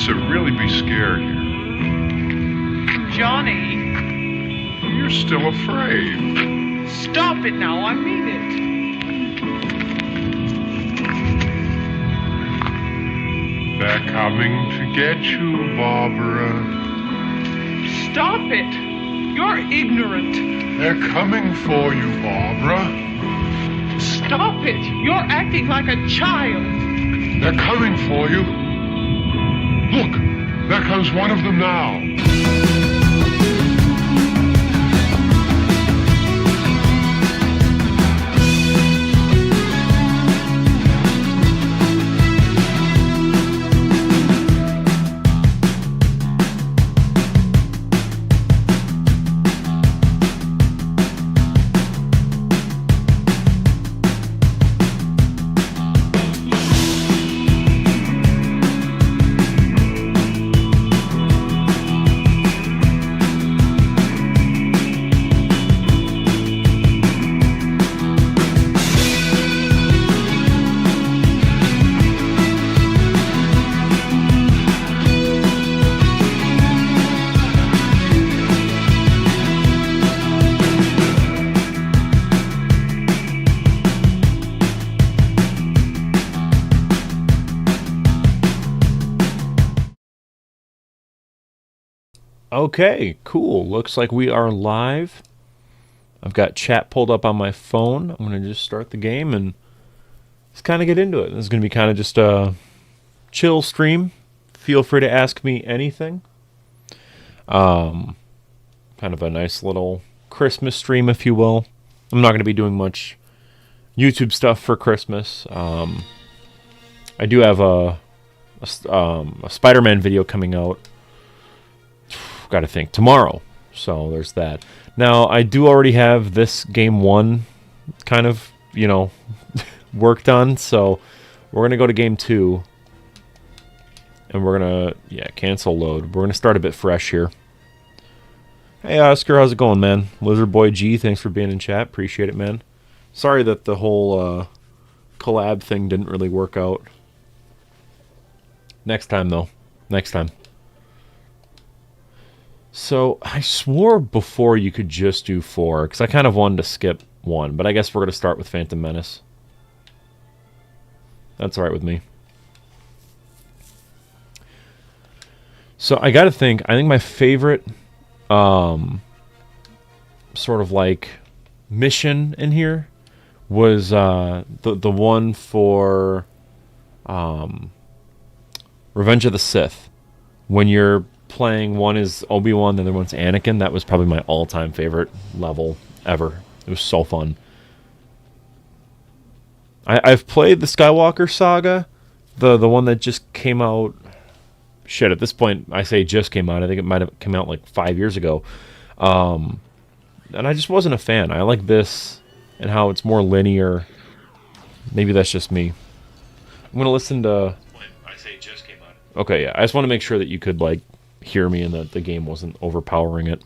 should really be scared here. Johnny, You're still afraid. stop it now. I mean it. They're coming to get you, Barbara. Stop it. You're ignorant. They're coming for you, Barbara. Stop it. You're acting like a child. They're coming for you. Look, there comes one of them now. Okay, cool. Looks like we are live. I've got chat pulled up on my phone. I'm going to just start the game and just kind of get into it. This is going to be kind of just a chill stream. Feel free to ask me anything. Kind of a nice little Christmas stream, if you will. I'm not going to be doing much YouTube stuff for Christmas. I do have a Spider-Man video coming out. Got to think tomorrow, so there's that. Now I do already have this game 1 kind of worked on, so we're gonna go to game 2 and we're gonna cancel load. We're gonna start a bit fresh here. Hey Oscar, how's it going, man? Lizard Boy G, thanks for being in chat, appreciate it, man. Sorry that the whole collab thing didn't really work out. Next time though, next time. So, I swore before you could just do 4, because I kind of wanted to skip 1, but I guess we're going to start with Phantom Menace. That's alright with me. So, I got to think, I think my favorite, sort of like, mission in here was the one for Revenge of the Sith. When you're playing, one is Obi-Wan, the other one's Anakin. That was probably my all-time favorite level ever. It was so fun. I've played the Skywalker Saga, the one that just came out. Shit, at this point, I say just came out. I think it might have come out like 5 years ago. And I just wasn't a fan. I like this and how it's more linear. Maybe that's just me. I'm going to listen to... I say just came out. Okay, yeah. I just want to make sure that you could, like, hear me and that the game wasn't overpowering it.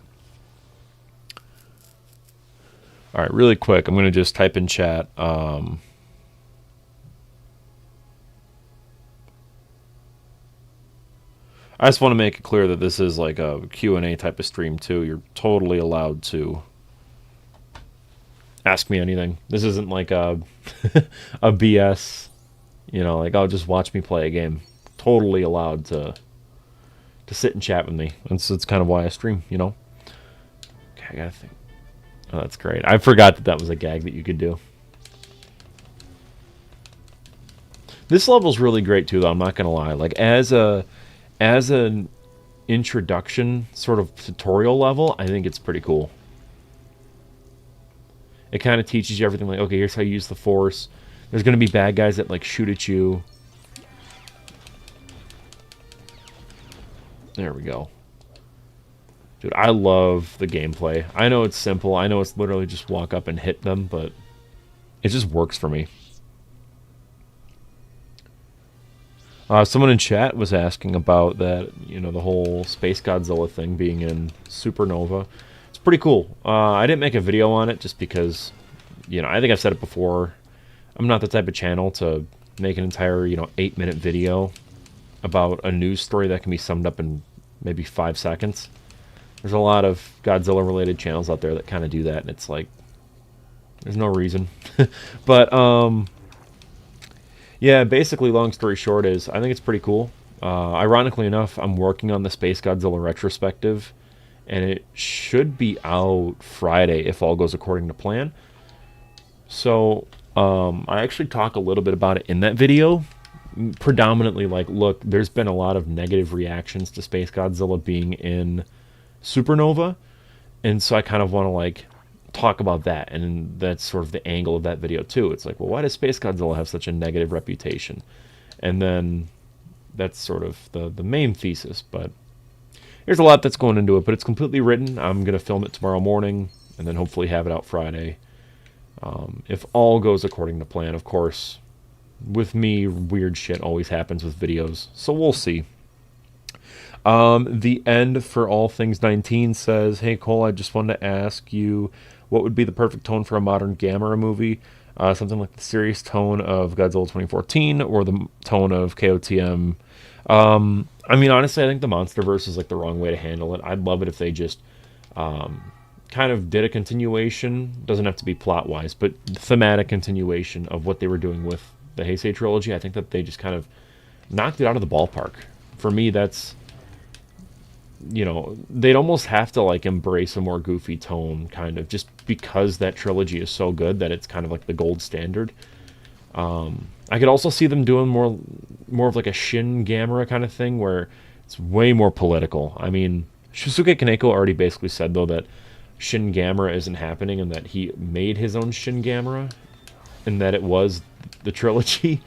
Alright, really quick, I'm going to just type in chat. I just want to make it clear that this is like a Q&A type of stream too. You're totally allowed to ask me anything. This isn't like a a BS, like, oh, just watch me play a game. Totally allowed to sit and chat with me. That's kind of why I stream, Okay, I gotta think. Oh, that's great. I forgot that was a gag that you could do. This level's really great too, though. I'm not gonna lie. Like as an introduction sort of tutorial level, I think it's pretty cool. It kind of teaches you everything. Like, okay, here's how you use the Force. There's gonna be bad guys that like shoot at you. There we go. Dude, I love the gameplay. I know it's simple. I know it's literally just walk up and hit them, but it just works for me. Someone in chat was asking about that, the whole Space Godzilla thing being in Supernova. It's pretty cool. I didn't make a video on it just because, I think I've said it before. I'm not the type of channel to make an entire, 8-minute video about a news story that can be summed up in maybe 5 seconds. There's a lot of Godzilla related channels out there that kind of do that, and it's like, there's no reason. But yeah, basically, long story short is, I think it's pretty cool. Ironically enough, I'm working on the Space Godzilla retrospective, and it should be out Friday if all goes according to plan. So I actually talk a little bit about it in that video. Predominantly, like, look, there's been a lot of negative reactions to Space Godzilla being in Supernova, and so I kind of want to like talk about that, and that's sort of the angle of that video too. It's like, well, why does Space Godzilla have such a negative reputation? And then that's sort of the main thesis, but there's a lot that's going into it, but it's completely written. I'm going to film it tomorrow morning and then hopefully have it out Friday. If all goes according to plan, of course. With me, weird shit always happens with videos, so we'll see. The end for all things 19 says, "Hey Cole, I just wanted to ask you, what would be the perfect tone for a modern Gamera movie? Something like the serious tone of Godzilla 2014 or the tone of KOTM?" I mean, honestly, I think the MonsterVerse is like the wrong way to handle it. I'd love it if they just kind of did a continuation. Doesn't have to be plot wise, but thematic continuation of what they were doing with the Heisei trilogy. I think that they just kind of knocked it out of the ballpark. For me, that's, you know, they'd almost have to like embrace a more goofy tone, kind of, just because that trilogy is so good that it's kind of like the gold standard. I could also see them doing more of like a Shin Gamera kind of thing, where it's way more political. I mean, Shusuke Kaneko already basically said though that Shin Gamera isn't happening, and that he made his own Shin Gamera, and that it was the trilogy,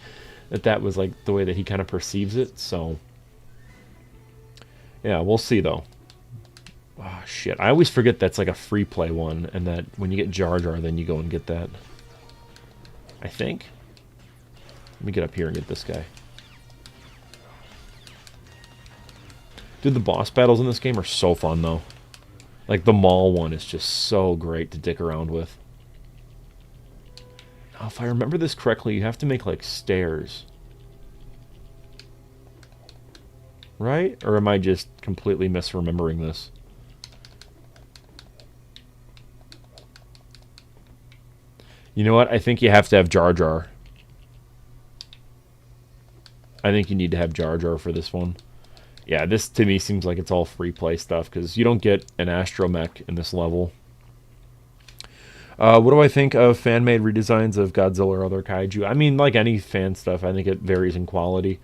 that was like the way that he kind of perceives it. So yeah, we'll see though. Oh shit, I always forget that's like a free play one, and that when you get Jar Jar, then you go and get that, I think. Let me get up here and get this guy. Dude, the boss battles in this game are so fun though. Like the mall one is just so great to dick around with. Now, if I remember this correctly, you have to make like stairs. Right? Or am I just completely misremembering this? You know what? I think you have to have Jar Jar. I think you need to have Jar Jar for this one. Yeah, this to me seems like it's all free play stuff, because you don't get an astromech in this level. What do I think of fan-made redesigns of Godzilla or other kaiju? I mean, like any fan stuff, I think it varies in quality.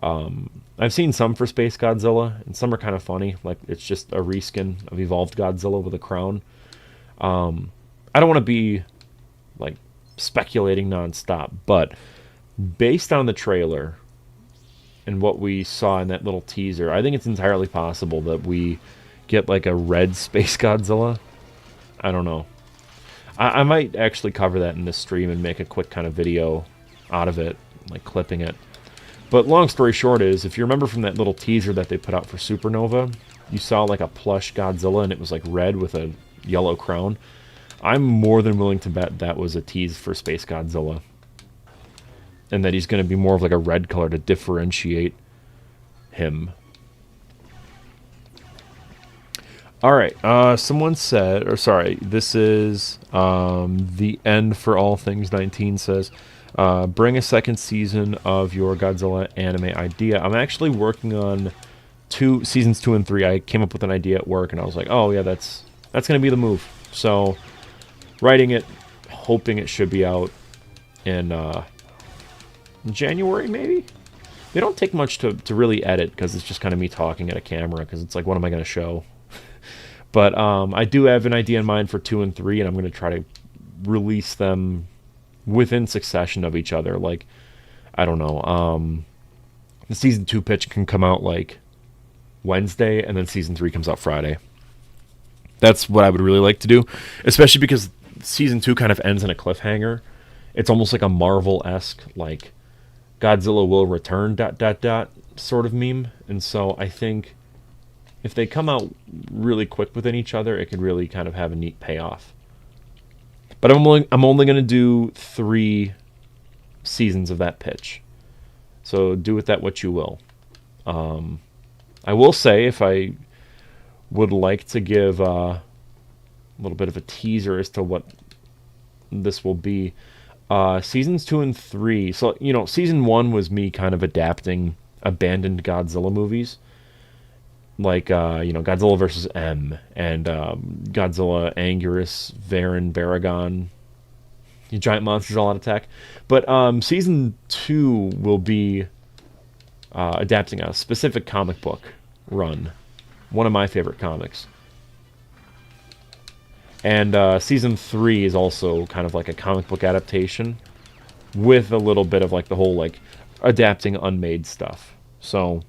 I've seen some for Space Godzilla, and some are kind of funny. Like, it's just a reskin of Evolved Godzilla with a crown. I don't want to be, like, speculating nonstop, but based on the trailer and what we saw in that little teaser, I think it's entirely possible that we get, like, a red Space Godzilla. I don't know. I might actually cover that in this stream and make a quick kind of video out of it, like clipping it. But long story short is, if you remember from that little teaser that they put out for Supernova, you saw like a plush Godzilla and it was like red with a yellow crown. I'm more than willing to bet that was a tease for Space Godzilla, and that he's going to be more of like a red color to differentiate him. Alright, someone said, or sorry, this is the end for all things 19 says, bring a second season of your Godzilla anime idea. I'm actually working on seasons 2 and 3. I came up with an idea at work, and I was like, oh yeah, that's going to be the move. So, writing it, hoping it should be out in January, maybe? They don't take much to really edit, because it's just kind of me talking at a camera, because it's like, what am I going to show? But I do have an idea in mind for 2 and 3, and I'm going to try to release them within succession of each other. Like, I don't know, the season 2 pitch can come out like Wednesday, and then season 3 comes out Friday. That's what I would really like to do, especially because season 2 kind of ends in a cliffhanger. It's almost like a Marvel-esque, like, Godzilla will return, ... sort of meme. And so I think if they come out really quick within each other, it could really kind of have a neat payoff. But I'm only going to do 3 seasons of that pitch. So do with that what you will. I will say, if I would like to give a little bit of a teaser as to what this will be, seasons 2 and 3. So, season 1 was me kind of adapting abandoned Godzilla movies, like Godzilla vs. M and Godzilla Anguirus Varan Baragon, giant monsters all out attack. But season 2 will be adapting a specific comic book run, one of my favorite comics. And season 3 is also kind of like a comic book adaptation with a little bit of like the whole like adapting unmade stuff. So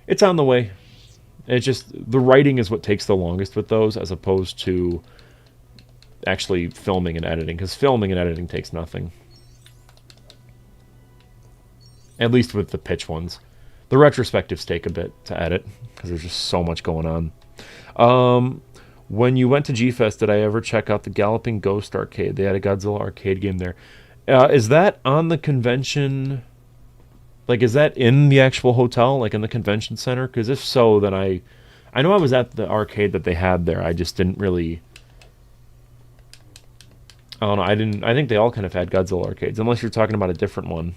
it's on the way. It's just the writing is what takes the longest with those, as opposed to actually filming and editing, because filming and editing takes nothing. At least with the pitch ones. The retrospectives take a bit to edit, because there's just so much going on. When you went to G-Fest, did I ever check out the Galloping Ghost arcade? They had a Godzilla arcade game there. Is that on the convention? Like, is that in the actual hotel, like in the convention center? Because if so, then I know I was at the arcade that they had there. I just didn't really... I don't know. I think they all kind of had Godzilla arcades, unless you're talking about a different one.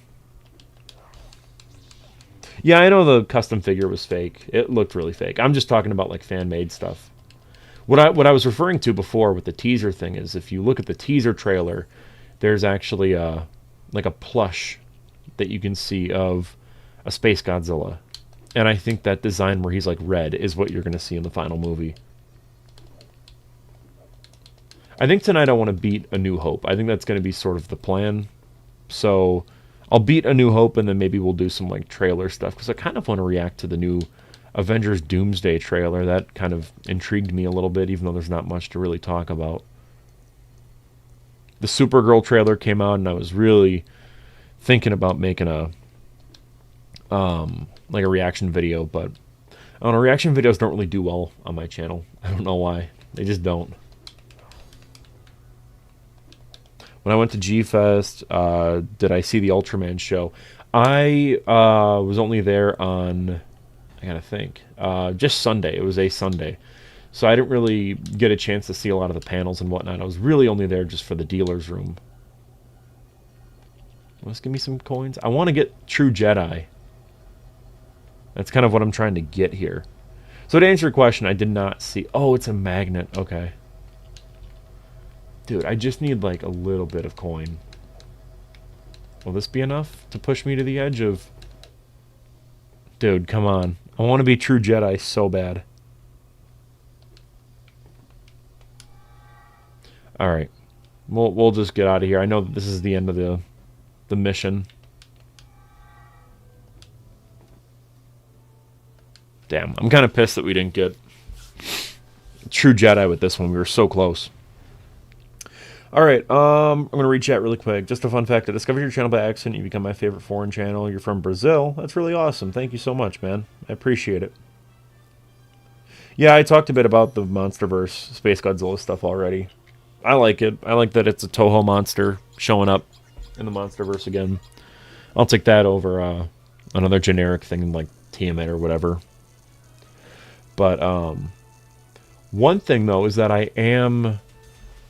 Yeah, I know the custom figure was fake. It looked really fake. I'm just talking about like fan-made stuff. What I was referring to before with the teaser thing is, if you look at the teaser trailer, there's actually like a plush that you can see of a Space Godzilla. And I think that design where he's like red is what you're going to see in the final movie. I think tonight I want to beat A New Hope. I think that's going to be sort of the plan. So I'll beat A New Hope, and then maybe we'll do some like trailer stuff, because I kind of want to react to the new Avengers Doomsday trailer. That kind of intrigued me a little bit, even though there's not much to really talk about. The Supergirl trailer came out, and I was really thinking about making a like a reaction video, but I don't know, reaction videos don't really do well on my channel. I don't know why. They just don't. When I went to G-Fest, did I see the Ultraman show? I was only there on, I gotta think, just Sunday. It was a Sunday. So I didn't really get a chance to see a lot of the panels and whatnot. I was really only there just for the dealer's room. Let's give me some coins. I want to get True Jedi. That's kind of what I'm trying to get here. So to answer your question, I did not see... Oh, it's a magnet. Okay. Dude, I just need like a little bit of coin. Will this be enough to push me to the edge of... Dude, come on. I want to be True Jedi so bad. Alright. We'll just get out of here. I know that this is the end of the mission. Damn, I'm kind of pissed that we didn't get True Jedi with this one. We were so close. Alright, I'm going to read chat really quick. Just a fun fact, I discovered your channel by accident. You become my favorite foreign channel. You're from Brazil. That's really awesome. Thank you so much, man. I appreciate it. Yeah, I talked a bit about the MonsterVerse Space Godzilla stuff already. I like it. I like that it's a Toho monster showing up in the MonsterVerse again. I'll take that over another generic thing like Tiamat or whatever. But one thing, though, is that I am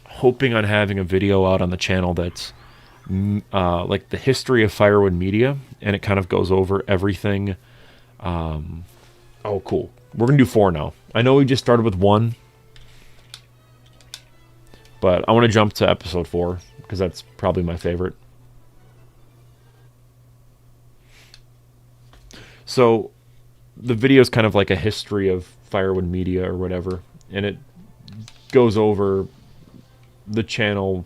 hoping on having a video out on the channel that's like the history of Firewood Media, and it kind of goes over everything. Oh, cool. We're going to do 4 now. I know we just started with 1, but I want to jump to episode 4, because that's probably my favorite. So, the video is kind of like a history of Firewood Media or whatever, and it goes over the channel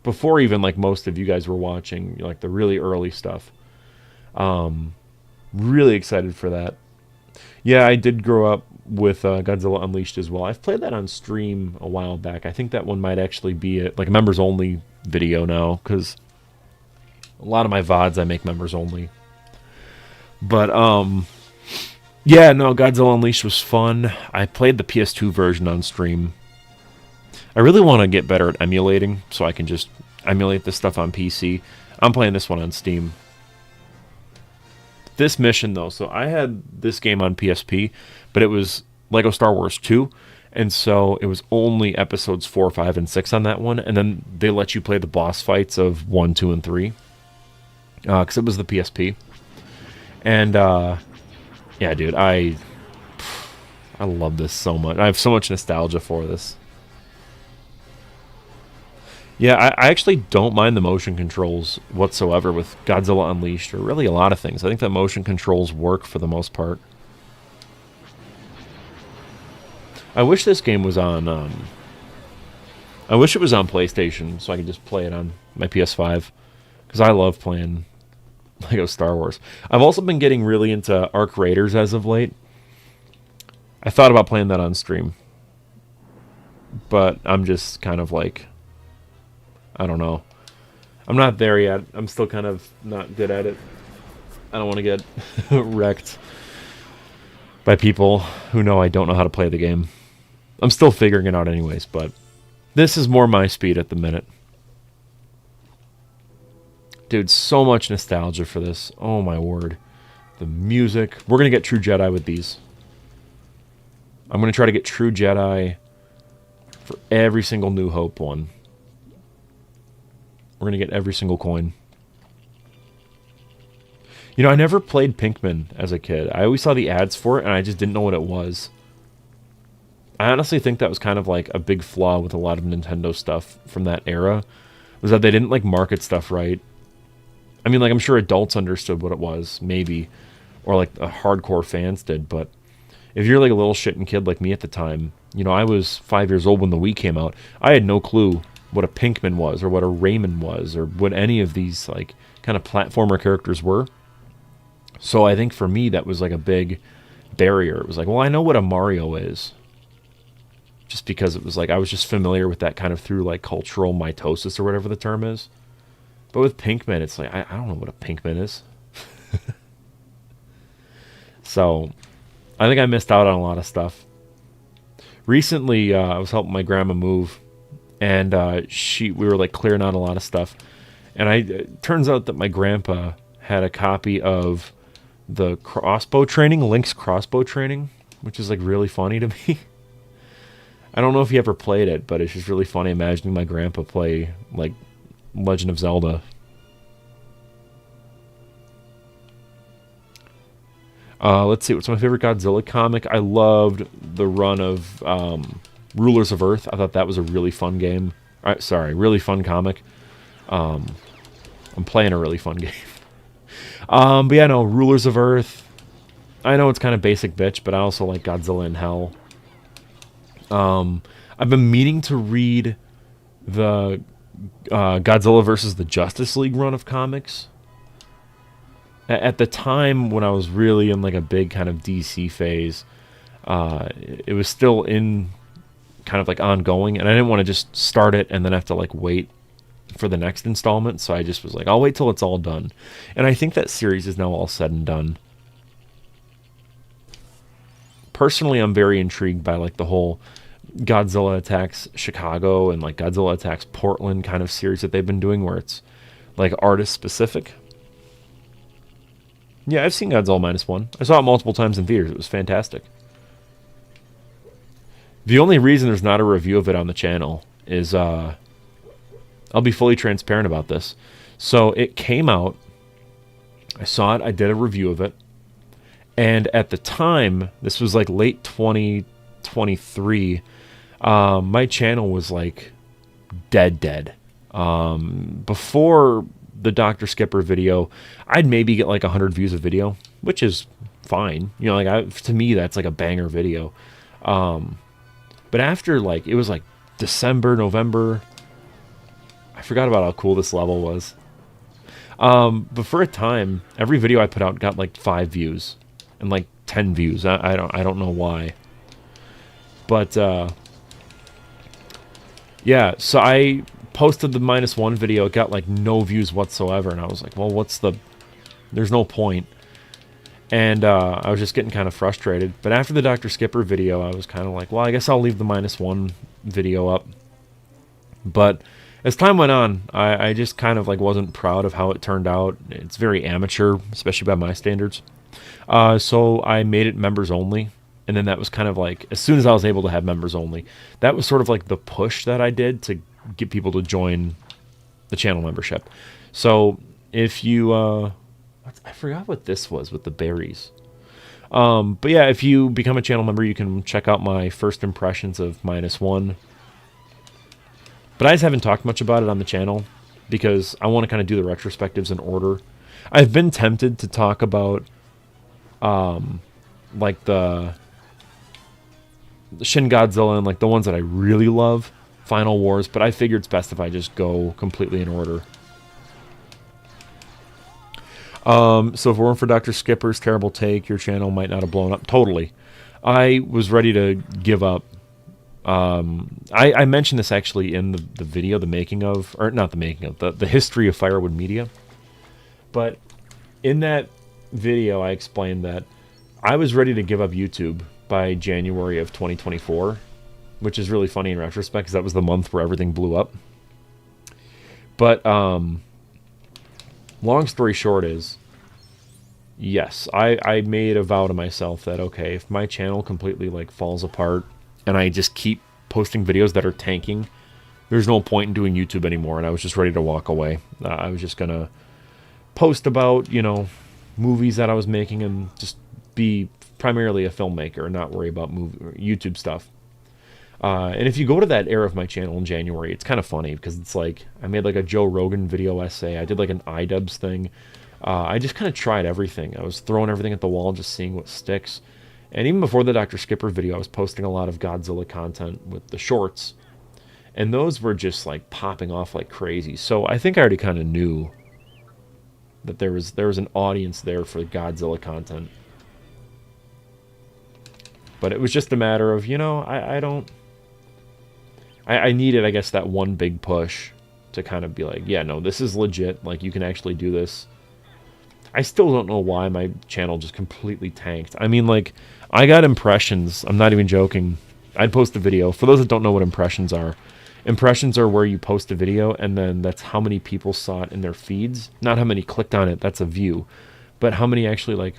before even like most of you guys were watching, like the really early stuff. Really excited for that. Yeah, I did grow up with Godzilla Unleashed as well. I've played that on stream a while back. I think that one might actually be like a members only video now, because a lot of my VODs I make members only. But yeah, no, Godzilla Unleashed was fun. I played the PS2 version on stream. I really want to get better at emulating, so I can just emulate this stuff on PC. I'm playing this one on Steam. This mission, though, so I had this game on PSP, but it was Lego Star Wars 2, and so it was only episodes 4, 5, and 6 on that one, and then they let you play the boss fights of 1, 2, and 3, because it was the PSP. And, yeah, dude, I love this so much. I have so much nostalgia for this. Yeah, I actually don't mind the motion controls whatsoever with Godzilla Unleashed, or really a lot of things. I think the motion controls work for the most part. I wish this game was on, I wish it was on PlayStation, so I could just play it on my PS5, because I love playing Lego Star Wars. I've also been getting really into Arc Raiders as of late. I thought about playing that on stream, but I'm just kind of like, I don't know. I'm not there yet. I'm still kind of not good at it. I don't want to get wrecked by people who know I don't know how to play the game. I'm still figuring it out anyways, but this is more my speed at the minute. Dude, so much nostalgia for this. Oh my word. The music. We're going to get True Jedi with these. I'm going to try to get True Jedi for every single New Hope one. We're going to get every single coin. You know, I never played Pinkman as a kid. I always saw the ads for it, and I just didn't know what it was. I honestly think that was kind of like a big flaw with a lot of Nintendo stuff from that era, was that they didn't like market stuff right. I mean, like, I'm sure adults understood what it was, maybe, or like the hardcore fans did, but if you're like a little shitting kid like me at the time, you know, I was 5 years old when the Wii came out. I had no clue what a Pinkman was, or what a Rayman was, or what any of these like kind of platformer characters were. So I think for me that was like a big barrier. It was like, well, I know what a Mario is, just because it was like I was just familiar with that kind of through like cultural mitosis or whatever the term is. But with Pinkman, it's like I don't know what a Pinkman is. So I think I missed out on a lot of stuff. Recently, I was helping my grandma move, and we were like clearing out a lot of stuff, and it turns out that my grandpa had a copy of the crossbow training, Link's crossbow training, which is like really funny to me. I don't know if you ever played it, but it's just really funny imagining my grandpa play like Legend of Zelda. Let's see, what's my favorite Godzilla comic? I loved the run of Rulers of Earth. I thought that was a really fun game. Really fun comic. I'm playing a really fun game. But yeah, no, Rulers of Earth. I know it's kind of basic bitch, but I also like Godzilla in Hell. I've been meaning to read the Godzilla versus the Justice League run of comics. At the time when I was really in like a big kind of DC phase, it was still in kind of like ongoing, and I didn't want to just start it and then have to like wait for the next installment, so I just was like, I'll wait till it's all done. And I think that series is now all said and done. Personally, I'm very intrigued by like the whole Godzilla Attacks Chicago and like Godzilla Attacks Portland kind of series that they've been doing, where it's like artist specific. Yeah, I've seen Godzilla -1. I saw it multiple times in theaters. It was fantastic. The only reason there's not a review of it on the channel is, I'll be fully transparent about this. So it came out, I saw it, I did a review of it, and at the time, this was like late 2023, my channel was like dead. Before the Dr. Skipper video, I'd maybe get like 100 views a video, which is fine. You know, like to me, that's like a banger video. But after like, it was like December, November, I forgot about how cool this level was. But for a time, every video I put out got like 5 views and like 10 views. I don't know why. But yeah, so I posted the -1 video. It got like no views whatsoever, and I was like, well, there's no point. And I was just getting kind of frustrated. But after the Dr. Skipper video, I was kind of like, well, I guess I'll leave the -1 video up. But as time went on, I just kind of like wasn't proud of how it turned out. It's very amateur, especially by my standards. So I made it members only. And then that was kind of like, as soon as I was able to have members only, that was sort of like the push that I did to get people to join the channel membership. So if you, I forgot what this was with the berries. But yeah, if you become a channel member, you can check out my first impressions of -1. But I just haven't talked much about it on the channel because I want to kind of do the retrospectives in order. I've been tempted to talk about, like the Shin Godzilla and like the ones that I really love, Final Wars, but I figured it's best if I just go completely in order. So if it weren't for Dr. Skipper's terrible take, your channel might not have blown up. Totally. I was ready to give up. I mentioned this actually in the video, the making of, or not the making of, the history of Firewood Media. But in that video, I explained that I was ready to give up YouTube by January of 2024, which is really funny in retrospect because that was the month where everything blew up. But long story short is, yes, I made a vow to myself that, okay, if my channel completely like falls apart and I just keep posting videos that are tanking, there's no point in doing YouTube anymore. And I was just ready to walk away. I was just gonna post about, you know, movies that I was making and just be primarily a filmmaker and not worry about YouTube stuff. And if you go to that era of my channel in January, it's kind of funny because it's like I made like a Joe Rogan video essay. I did like an iDubbbz thing. I just kind of tried everything. I was throwing everything at the wall, just seeing what sticks. And even before the Dr. Skipper video, I was posting a lot of Godzilla content with the shorts. And those were just like popping off like crazy. So I think I already kind of knew that there was an audience there for Godzilla content. But it was just a matter of, you know, I needed, I guess, that one big push to kind of be like, yeah, no, this is legit. Like, you can actually do this. I still don't know why my channel just completely tanked. I mean, like, I got impressions. I'm not even joking. I'd post a video. For those that don't know what impressions are where you post a video and then that's how many people saw it in their feeds. Not how many clicked on it. That's a view. But how many actually, like,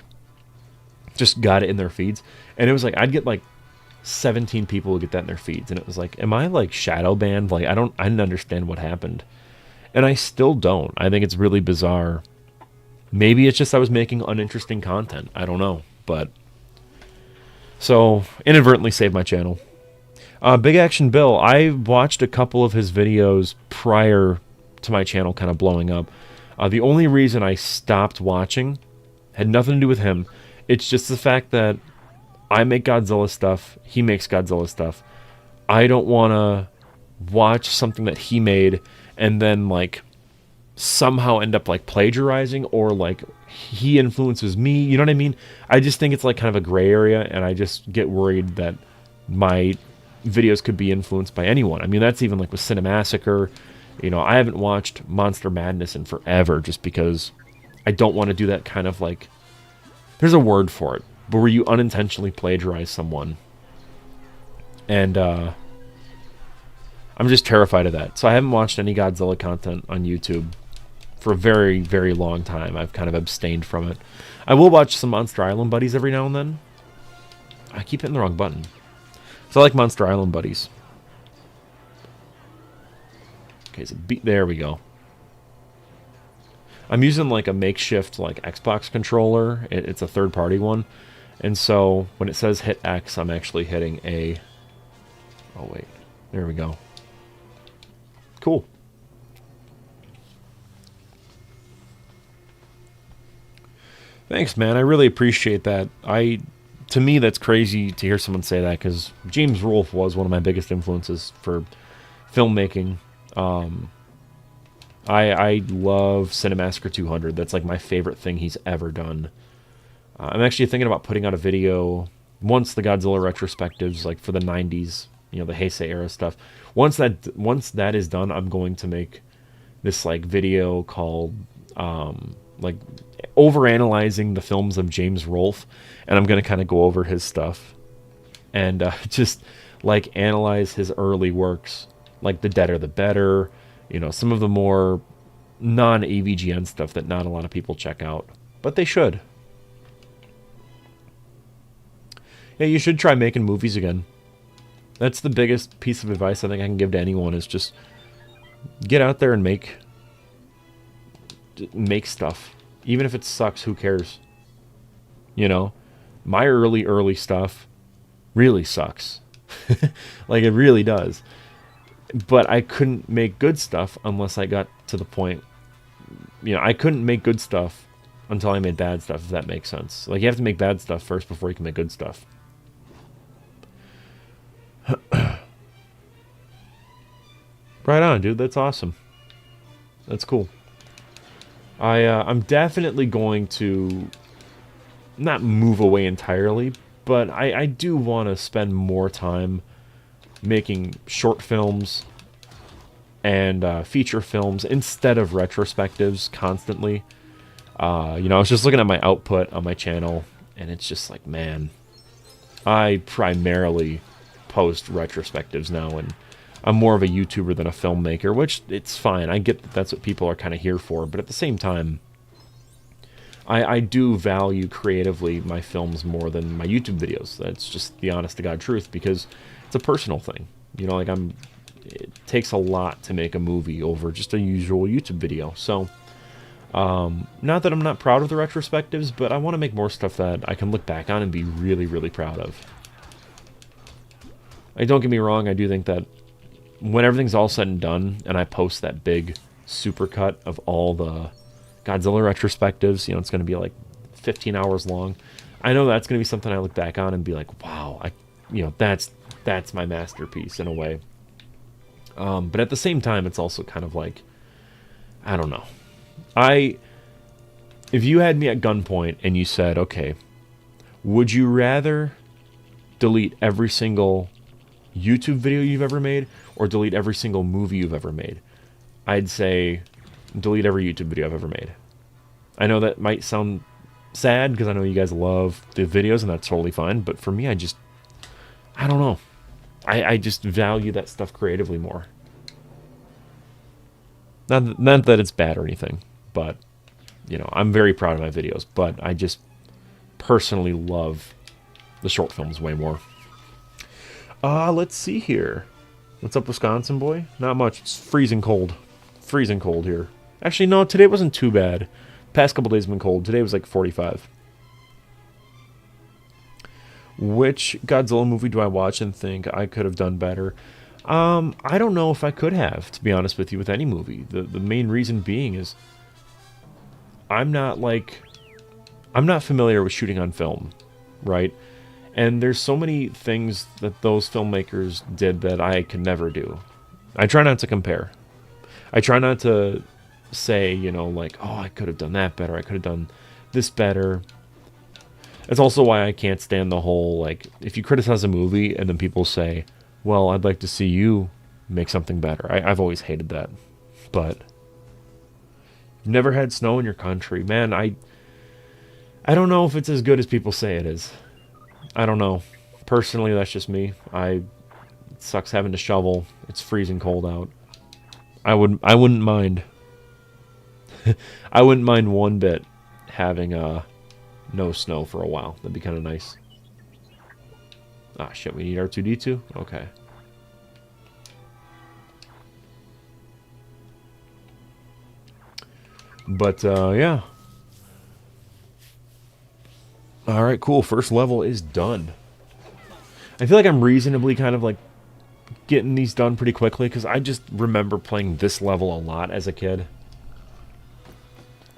just got it in their feeds. And it was like I'd get like 17 people who get that in their feeds, and it was like, am I like shadow banned? Like I didn't understand what happened, and I still don't. I think it's really bizarre. Maybe it's just I was making uninteresting content. I don't know, but so inadvertently saved my channel. Big Action Bill, I watched a couple of his videos prior to my channel kind of blowing up. The only reason I stopped watching had nothing to do with him. It's just the fact that I make Godzilla stuff, he makes Godzilla stuff. I don't want to watch something that he made and then like somehow end up like plagiarizing or like he influences me. You know what I mean? I just think it's like kind of a gray area, and I just get worried that my videos could be influenced by anyone. I mean, that's even like with Cinemassacre. You know, I haven't watched Monster Madness in forever just because I don't want to do that kind of like, there's a word for it, but where you unintentionally plagiarize someone. And I'm just terrified of that. So I haven't watched any Godzilla content on YouTube for a very, very long time. I've kind of abstained from it. I will watch some Monster Island Buddies every now and then. I keep hitting the wrong button. So I like Monster Island Buddies. Okay, so there we go. I'm using like a makeshift like Xbox controller. It's a third-party one. And so when it says hit X, I'm actually hitting A. Oh, wait. There we go. Cool. Thanks, man. I really appreciate that. To me, that's crazy to hear someone say that, because James Rolfe was one of my biggest influences for filmmaking. I love Cinemassacre 200. That's like my favorite thing he's ever done. I'm actually thinking about putting out a video once the Godzilla retrospectives, like for the 90s, you know, the Heisei era stuff. Once that is done, I'm going to make this like video called like overanalyzing the films of James Rolfe, and I'm going to kind of go over his stuff and just like analyze his early works, like The Deader the Better, You know, some of the more non-AVGN stuff that not a lot of people check out. But they should. Yeah, you should try making movies again. That's the biggest piece of advice I think I can give to anyone is just get out there and make stuff. Even if it sucks, who cares? You know, my early stuff really sucks. Like, it really does. But I couldn't make good stuff unless I got to the point. You know, I couldn't make good stuff until I made bad stuff, if that makes sense. Like, you have to make bad stuff first before you can make good stuff. Right on, dude. That's awesome. That's cool. I'm definitely going to not move away entirely, but I do want to spend more time making short films and feature films instead of retrospectives constantly. You know, I was just looking at my output on my channel, and it's just like, man, I primarily post retrospectives now, and I'm more of a YouTuber than a filmmaker, which it's fine. I get that that's what people are kind of here for, but at the same time, I do value creatively my films more than my YouTube videos. That's just the honest to God truth, because it's a personal thing. You know, like it takes a lot to make a movie over just a usual YouTube video. So, not that I'm not proud of the retrospectives, but I want to make more stuff that I can look back on and be really, really proud of. Don't get me wrong, I do think that when everything's all said and done, and I post that big supercut of all the Godzilla retrospectives, you know, it's going to be like 15 hours long. I know that's going to be something I look back on and be like, wow, you know, that's my masterpiece in a way. But at the same time, it's also kind of like, I don't know. If you had me at gunpoint and you said, okay, would you rather delete every single YouTube video you've ever made or delete every single movie you've ever made? I'd say delete every YouTube video I've ever made. I know that might sound sad because I know you guys love the videos, and that's totally fine, but for me, I don't know. I just value that stuff creatively more. Not that it's bad or anything, but, you know, I'm very proud of my videos, but I just personally love the short films way more. Let's see here. What's up, Wisconsin boy? Not much. It's freezing cold. Freezing cold here. Actually, no, today wasn't too bad. Past couple days have been cold. Today was like 45. Which Godzilla movie do I watch and think I could have done better? I don't know if I could have, to be honest with you, with any movie. The main reason being is I'm not familiar with shooting on film, right? And there's so many things that those filmmakers did that I could never do. I try not to compare. I try not to say, you know, like, oh, I could have done that better. I could have done this better. That's also why I can't stand the whole, like, if you criticize a movie and then people say, well, I'd like to see you make something better. I've always hated that. But you've never had snow in your country. Man, I don't know if it's as good as people say it is. I don't know. Personally, that's just me. It sucks having to shovel. It's freezing cold out. I wouldn't mind. I wouldn't mind one bit having no snow for a while. That'd be kind of nice. Ah, shit, we need R2-D2? Okay. But, yeah. Alright, cool. First level is done. I feel like I'm reasonably kind of, like, getting these done pretty quickly, because I just remember playing this level a lot as a kid.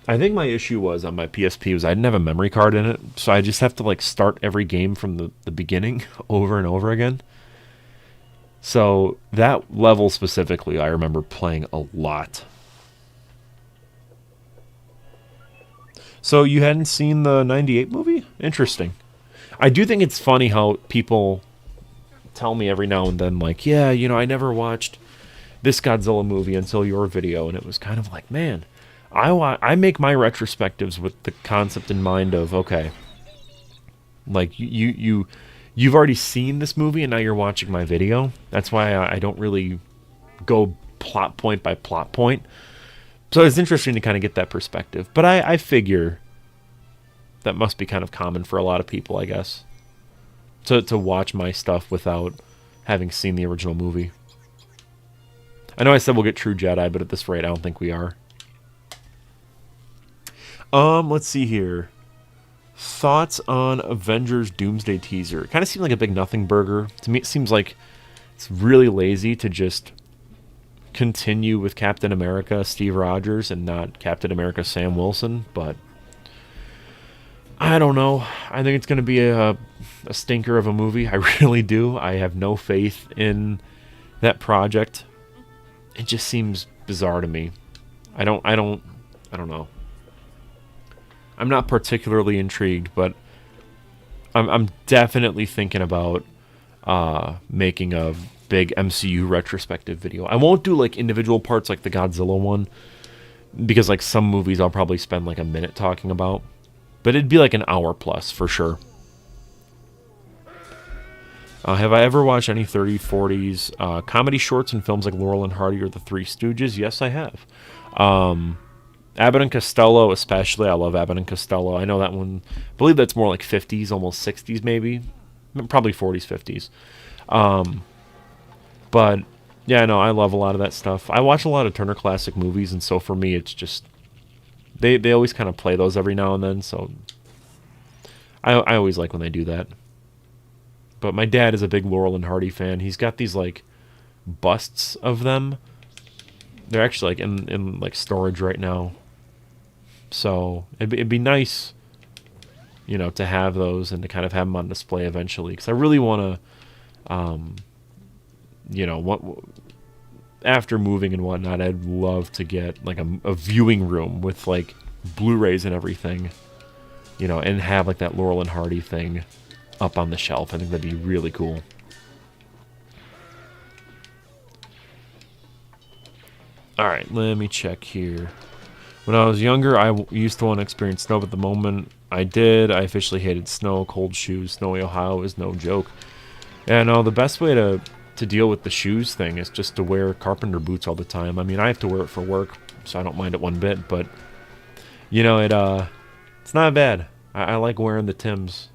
I think my issue was on my PSP was I didn't have a memory card in it, so I just have to like start every game from the beginning over and over again. So that level specifically, I remember playing a lot. So you hadn't seen the 98 movie? Interesting. I do think it's funny how people tell me every now and then, like, yeah, you know, I never watched this Godzilla movie until your video, and it was kind of like, man, I make my retrospectives with the concept in mind of, okay, like you've already seen this movie and now you're watching my video. That's why I don't really go plot point by plot point. So it's interesting to kind of get that perspective. But I figure that must be kind of common for a lot of people, I guess, to watch my stuff without having seen the original movie. I know I said we'll get True Jedi, but at this rate, I don't think we are. Let's see here. Thoughts on Avengers Doomsday teaser? It kind of seemed like a big nothing burger. To me, it seems like it's really lazy to just continue with Captain America Steve Rogers and not Captain America Sam Wilson, but I don't know. I think it's going to be a stinker of a movie. I really do. I have no faith in that project. It just seems bizarre to me. I don't know. I'm not particularly intrigued, but I'm definitely thinking about making a big MCU retrospective video. I won't do like individual parts like the Godzilla one, because like some movies I'll probably spend like a minute talking about, but it'd be like an hour plus for sure. Have I ever watched any 30s, 40s comedy shorts and films like Laurel and Hardy or The Three Stooges? Yes, I have. Abbott and Costello especially. I love Abbott and Costello. I know that one, I believe that's more like 50s, almost 60s maybe. Probably 40s, 50s. But yeah, no, I love a lot of that stuff. I watch a lot of Turner Classic Movies, and so for me it's just they always kind of play those every now and then, so I always like when they do that. But my dad is a big Laurel and Hardy fan. He's got these like busts of them. They're actually like in like storage right now. So it'd be nice, you know, to have those and to kind of have them on display eventually, because I really want to, you know, what after moving and whatnot, I'd love to get like a viewing room with like Blu-rays and everything, you know, and have like that Laurel and Hardy thing up on the shelf. I think that'd be really cool. Alright, let me check here. When I was younger, I used to want to experience snow, but the moment I did, I officially hated snow. Cold shoes, snowy Ohio is no joke. And the best way to deal with the shoes thing is just to wear carpenter boots all the time. I mean, I have to wear it for work, so I don't mind it one bit, but, you know, it's not bad. I like wearing the Timbs.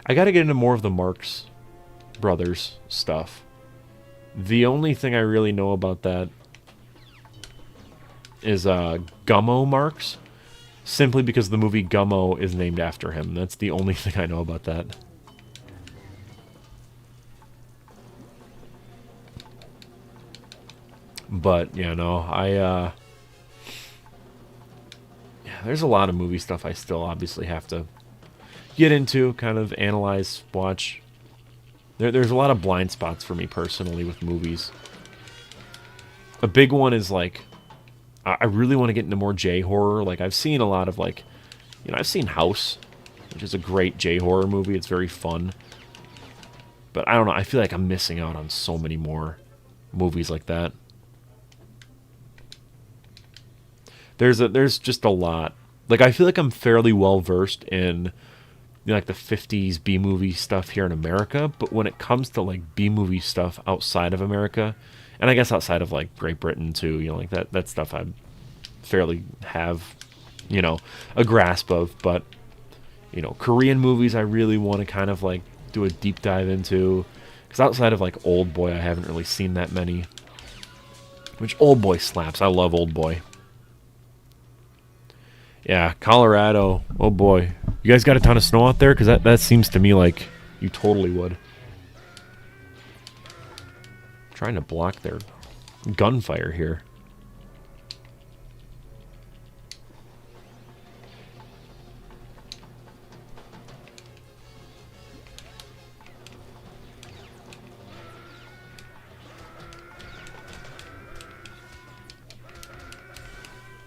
I gotta get into more of the Marx Brothers stuff. The only thing I really know about that is Gummo Marx, simply because the movie Gummo is named after him. That's the only thing I know about that. But, yeah, no, yeah, there's a lot of movie stuff I still obviously have to get into, kind of analyze, watch. There's a lot of blind spots for me personally with movies. A big one is like, I really want to get into more J-horror. Like, I've seen a lot of like, you know, I've seen House, which is a great J-horror movie. It's very fun. But I don't know, I feel like I'm missing out on so many more movies like that. There's just a lot. Like, I feel like I'm fairly well versed in, you know, like the 50s B-movie stuff here in America, but when it comes to like B-movie stuff outside of America, and I guess outside of like Great Britain too, you know, like that stuff I fairly have, you know, a grasp of. But, you know, Korean movies I really want to kind of like do a deep dive into, because outside of like Old Boy, I haven't really seen that many. Which Old Boy slaps. I love Old Boy. Yeah, Colorado. Oh boy. You guys got a ton of snow out there? Because that seems to me like you totally would. I'm trying to block their gunfire here.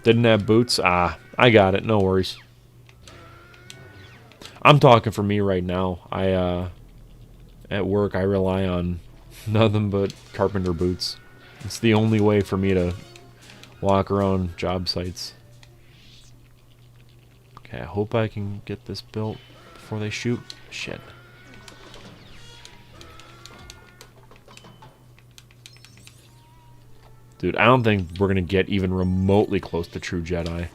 Didn't have boots? Ah, I got it. No worries. I'm talking for me right now. At work, I rely on nothing but carpenter boots. It's the only way for me to walk around job sites. Okay, I hope I can get this built before they shoot. Shit. Dude, I don't think we're going to get even remotely close to True Jedi.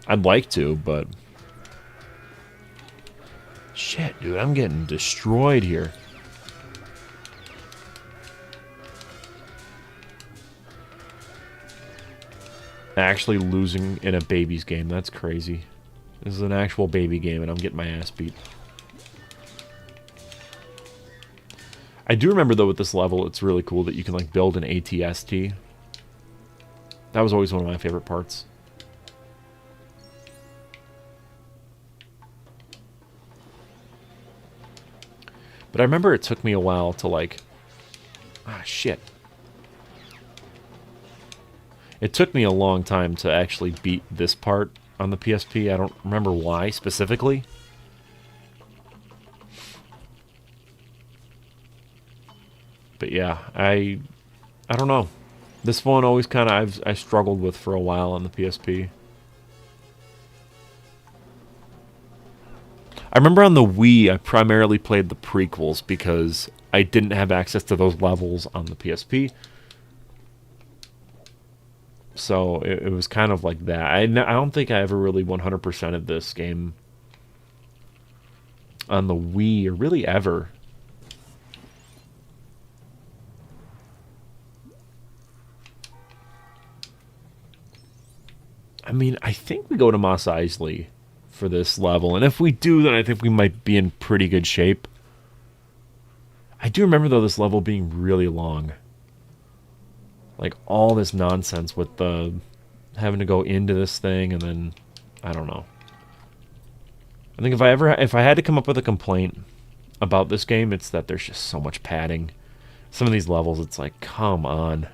I'd like to, but... Shit, dude, I'm getting destroyed here. Actually losing in a baby's game. That's crazy. This is an actual baby game, and I'm getting my ass beat. I do remember, though, with this level, it's really cool that you can, like, build an ATST. That was always one of my favorite parts. But I remember it took me a while to, like... Ah, shit. It took me a long time to actually beat this part on the PSP. I don't remember why, specifically. But yeah, I don't know. This one always kind of I struggled with for a while on the PSP. I remember on the Wii, I primarily played the prequels because I didn't have access to those levels on the PSP. So it was kind of like that. I don't think I ever really 100%ed this game on the Wii, or really ever. I mean, I think we go to Mos Eisley for this level, and if we do, then I think we might be in pretty good shape. I do remember, though, this level being really long. Like, all this nonsense with the having to go into this thing, and then, I don't know. I think if I had to come up with a complaint about this game, it's that there's just so much padding. Some of these levels, it's like, come on.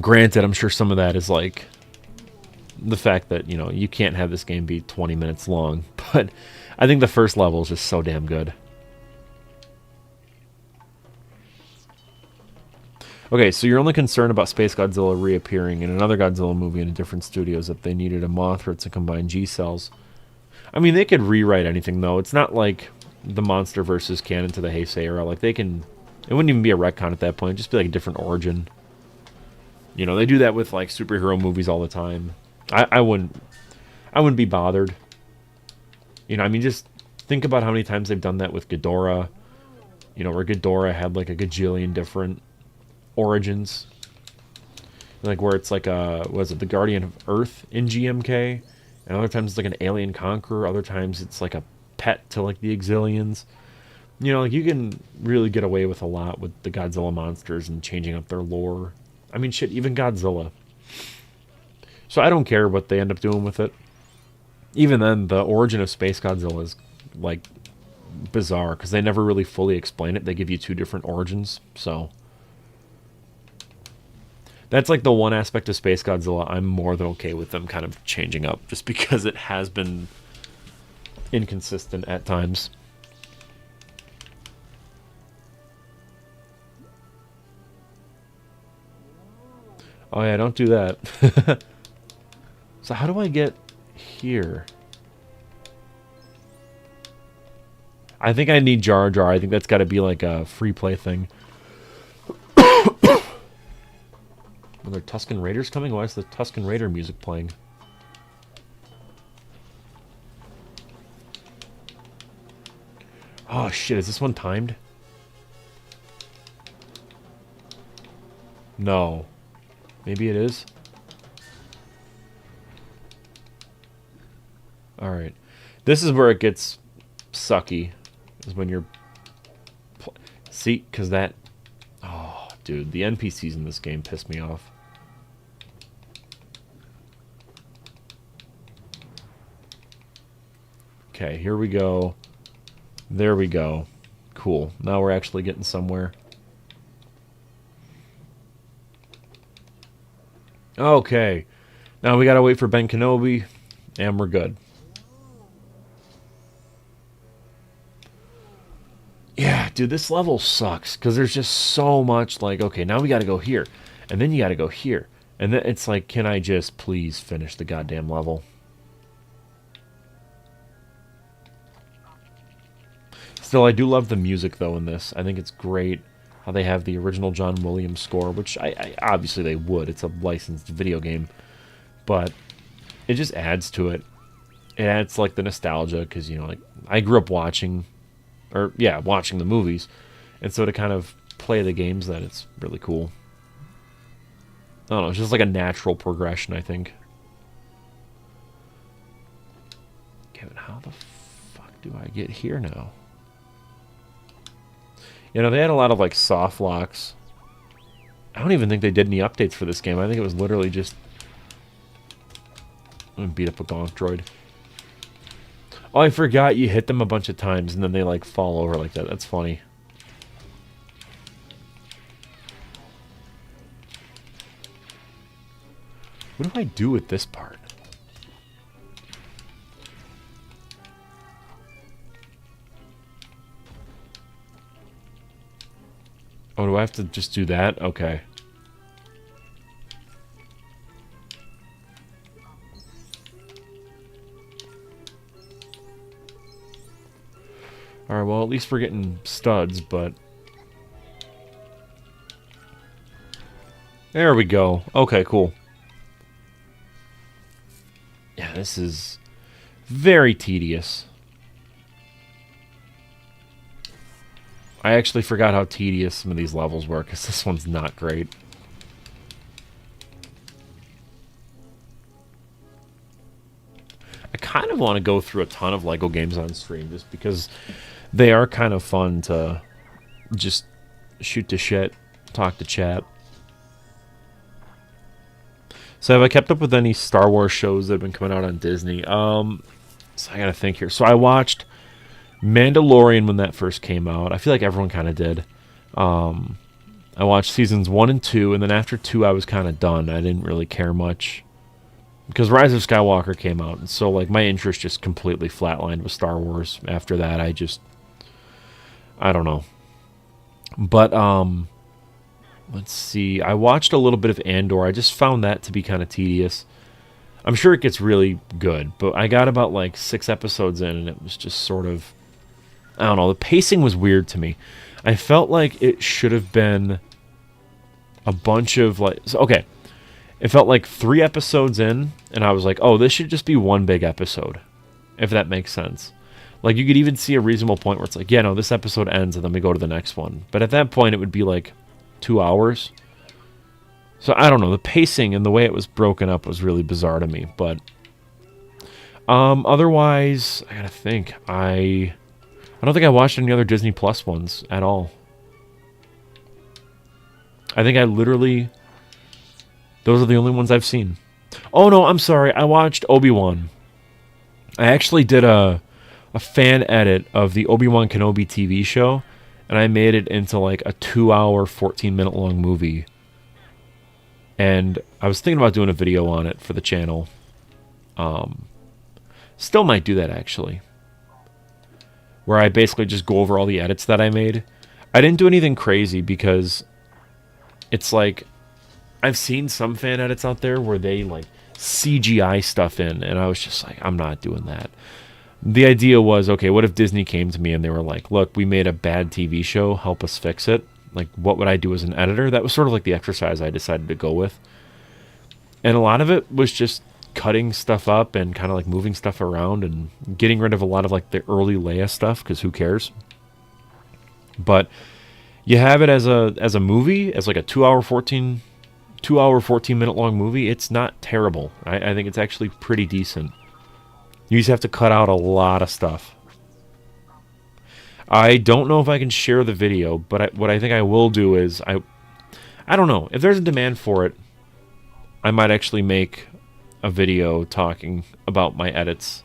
Granted, I'm sure some of that is like the fact that, you know, you can't have this game be 20 minutes long, but I think the first level is just so damn good. Okay, so you're only concerned about Space Godzilla reappearing in another Godzilla movie in a different studio is that they needed a Mothra to combine G-cells. I mean, they could rewrite anything, though. It's not like the Monster versus canon to the Heisei era. Like, they can... It wouldn't even be a retcon at that point. It'd just be like a different origin. You know, they do that with, like, superhero movies all the time. I wouldn't be bothered. You know, I mean, just think about how many times they've done that with Ghidorah. You know, where Ghidorah had, like, a gajillion different origins. Like, where it's like was it the Guardian of Earth in GMK? And other times it's like an alien conqueror. Other times it's like a pet to, like, the Exilians. You know, like, you can really get away with a lot with the Godzilla monsters and changing up their lore. I mean, shit, even Godzilla. So I don't care what they end up doing with it. Even then, the origin of Space Godzilla is, like, bizarre, because they never really fully explain it. They give you two different origins, so... That's, like, the one aspect of Space Godzilla I'm more than okay with them kind of changing up, just because it has been inconsistent at times. Oh yeah, don't do that. So how do I get here? I think I need Jar Jar. I think that's got to be like a free play thing. Are there Tusken Raiders coming? Why is the Tusken Raider music playing? Oh shit, is this one timed? No. Maybe it is. Alright. This is where it gets sucky. Is when you're... See? Because that... Oh, dude. The NPCs in this game piss me off. Okay, here we go. There we go. Cool. Now we're actually getting somewhere. Okay. Now we gotta wait for Ben Kenobi, and we're good. Yeah, dude, this level sucks, because there's just so much, like, okay, now we gotta go here, and then you gotta go here. And then it's like, can I just please finish the goddamn level? Still, I do love the music, though, in this. I think it's great how they have the original John Williams score, which I obviously they would. It's a licensed video game. But it just adds to it. It adds, like, the nostalgia, because, you know, like, I grew up watching the movies. And so to kind of play the games, that it's really cool. I don't know, it's just like a natural progression, I think. Kevin, how the fuck do I get here now? You know, they had a lot of, like, soft locks. I don't even think they did any updates for this game. I think it was literally just... I'm gonna beat up a gonk droid. Oh, I forgot you hit them a bunch of times and then they, like, fall over like that. That's funny. What do I do with this part? Oh, do I have to just do that? Okay. Alright, well, at least we're getting studs, but... There we go. Okay, cool. Yeah, this is very tedious. I actually forgot how tedious some of these levels were, because this one's not great. I kind of want to go through a ton of LEGO games on stream, just because they are kind of fun to just shoot to shit, talk to chat. So have I kept up with any Star Wars shows that have been coming out on Disney? So I gotta think here. So I watched Mandalorian when that first came out. I feel like everyone kind of did. I watched seasons 1 and 2, and then after 2 I was kind of done. I didn't really care much. Because Rise of Skywalker came out, and so like my interest just completely flatlined with Star Wars. After that, I don't know. But let's see. I watched a little bit of Andor. I just found that to be kind of tedious. I'm sure it gets really good, but I got about like 6 episodes in, and it was just sort of, I don't know. The pacing was weird to me. I felt like it should have been a bunch of like, okay. It felt like 3 episodes in, and I was like, oh, this should just be one big episode, if that makes sense. Like, you could even see a reasonable point where it's like, yeah, no, this episode ends, and then we go to the next one. But at that point, it would be like 2 hours. So, I don't know. The pacing and the way it was broken up was really bizarre to me. But otherwise, I gotta think. I don't think I watched any other Disney Plus ones at all. I think I literally... Those are the only ones I've seen. Oh, no, I'm sorry. I watched Obi-Wan. I actually did a fan edit of the Obi-Wan Kenobi TV show, and I made it into like a 2-hour, 14-minute long movie. And I was thinking about doing a video on it for the channel. Still might do that, actually. Where I basically just go over all the edits that I made. I didn't do anything crazy because it's like... I've seen some fan edits out there where they like CGI stuff in, and I was just like, I'm not doing that. The idea was, okay, what if Disney came to me and they were like, look, we made a bad TV show, help us fix it. Like, what would I do as an editor? That was sort of like the exercise I decided to go with. And a lot of it was just cutting stuff up and kind of like moving stuff around and getting rid of a lot of like the early Leia stuff, because who cares? But you have it as a movie, as like a 2-hour, 14-minute long movie. It's not terrible. I think it's actually pretty decent. You just have to cut out a lot of stuff. I don't know if I can share the video, but what I think I will do is, I don't know. If there's a demand for it, I might actually make a video talking about my edits.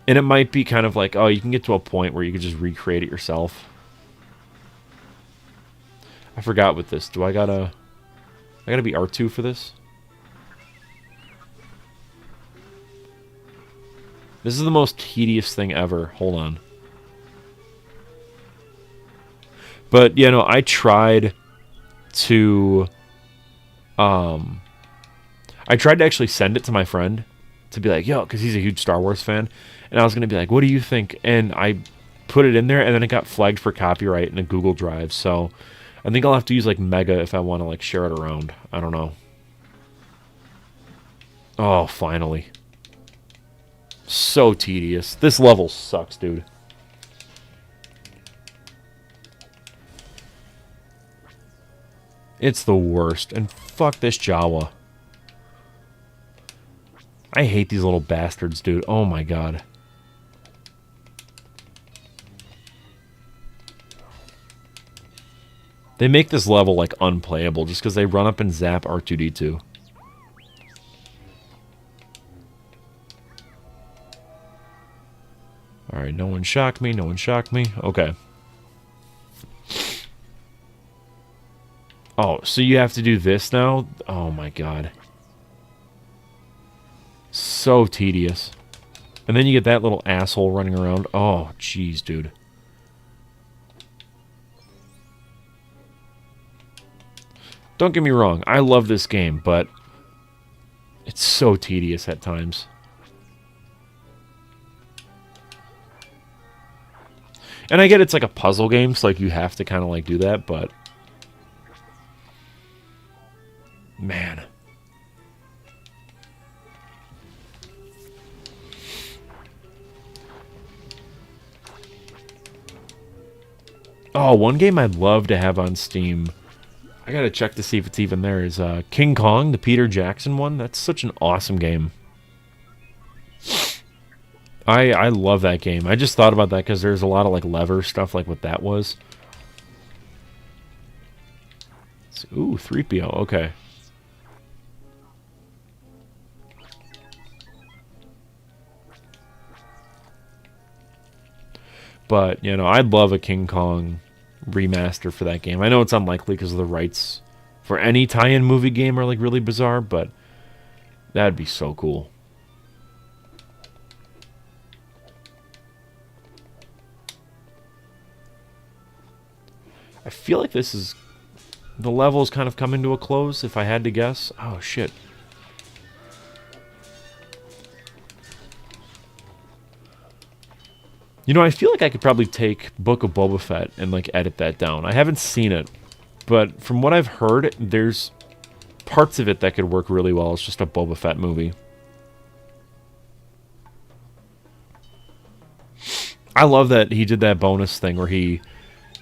And it might be kind of like, oh, you can get to a point where you can just recreate it yourself. I forgot with this. I gotta be R2 for this? This is the most tedious thing ever. Hold on. But, you know, I tried to... I tried to actually send it to my friend to be like, yo, because he's a huge Star Wars fan. And I was going to be like, what do you think? And I put it in there, and then it got flagged for copyright in a Google Drive. So I think I'll have to use like Mega if I want to like share it around. I don't know. Oh, finally. So tedious. This level sucks, dude. It's the worst. And fuck this Jawa. I hate these little bastards, dude. Oh my god. They make this level, like, unplayable just because they run up and zap R2-D2. Alright, no one shocked me, no one shocked me. Okay. Oh, so you have to do this now? Oh my god. So tedious. And then you get that little asshole running around. Oh, jeez, dude. Don't get me wrong, I love this game, but it's so tedious at times. And I get it's like a puzzle game, so like you have to kind of like do that, but man. Oh, one game I'd love to have on Steam. I gotta check to see if it's even there. Is King Kong, the Peter Jackson one? That's such an awesome game. I love that game. I just thought about that because there's a lot of like lever stuff like what that was. Ooh, 3PO. Okay. But, you know, I'd love a King Kong remaster for that game. I know it's unlikely because of the rights for any tie-in movie game are like really bizarre, but that'd be so cool. I feel like this is... the level is kind of coming to a close, if I had to guess. Oh, shit. You know, I feel like I could probably take Book of Boba Fett and, like, edit that down. I haven't seen it, but from what I've heard, there's parts of it that could work really well. It's just a Boba Fett movie. I love that he did that bonus thing where he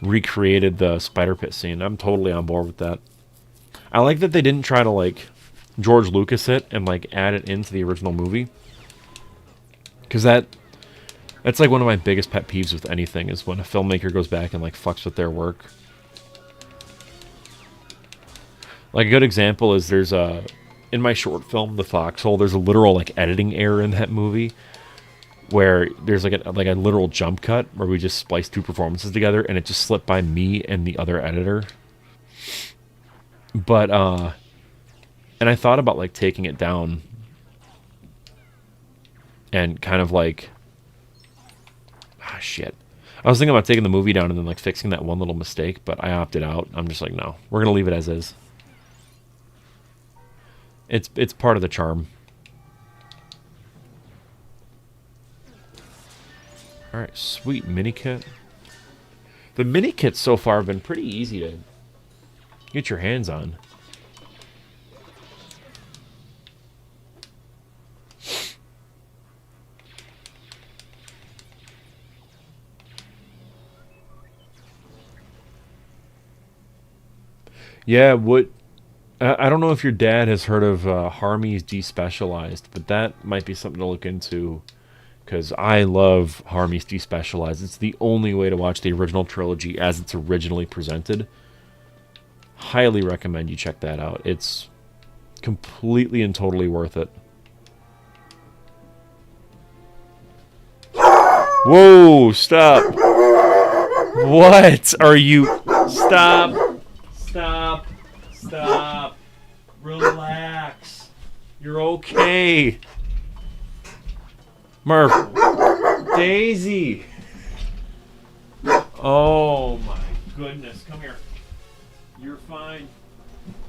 recreated the spider pit scene. I'm totally on board with that. I like that they didn't try to, like, George Lucas it and, like, add it into the original movie. Because that's like one of my biggest pet peeves with anything, is when a filmmaker goes back and like fucks with their work. Like a good example is there's a, in my short film, The Foxhole, there's a literal like editing error in that movie where there's like a literal jump cut where we just spliced two performances together and it just slipped by me and the other editor. But and I thought about like taking it down and kind of like, shit. I was thinking about taking the movie down and then like fixing that one little mistake, but I opted out. I'm just like, no, we're gonna leave it as is. It's part of the charm. All right, sweet mini kit. The mini kits so far have been pretty easy to get your hands on. Yeah, what... I don't know if your dad has heard of Harmy's Despecialized, but that might be something to look into, because I love Harmy's Despecialized. It's the only way to watch the original trilogy as it's originally presented. Highly recommend you check that out. It's completely and totally worth it. Whoa, stop. What are you... Stop. Stop. Stop. Relax. You're okay. Murph. Daisy. Oh my goodness. Come here. You're fine.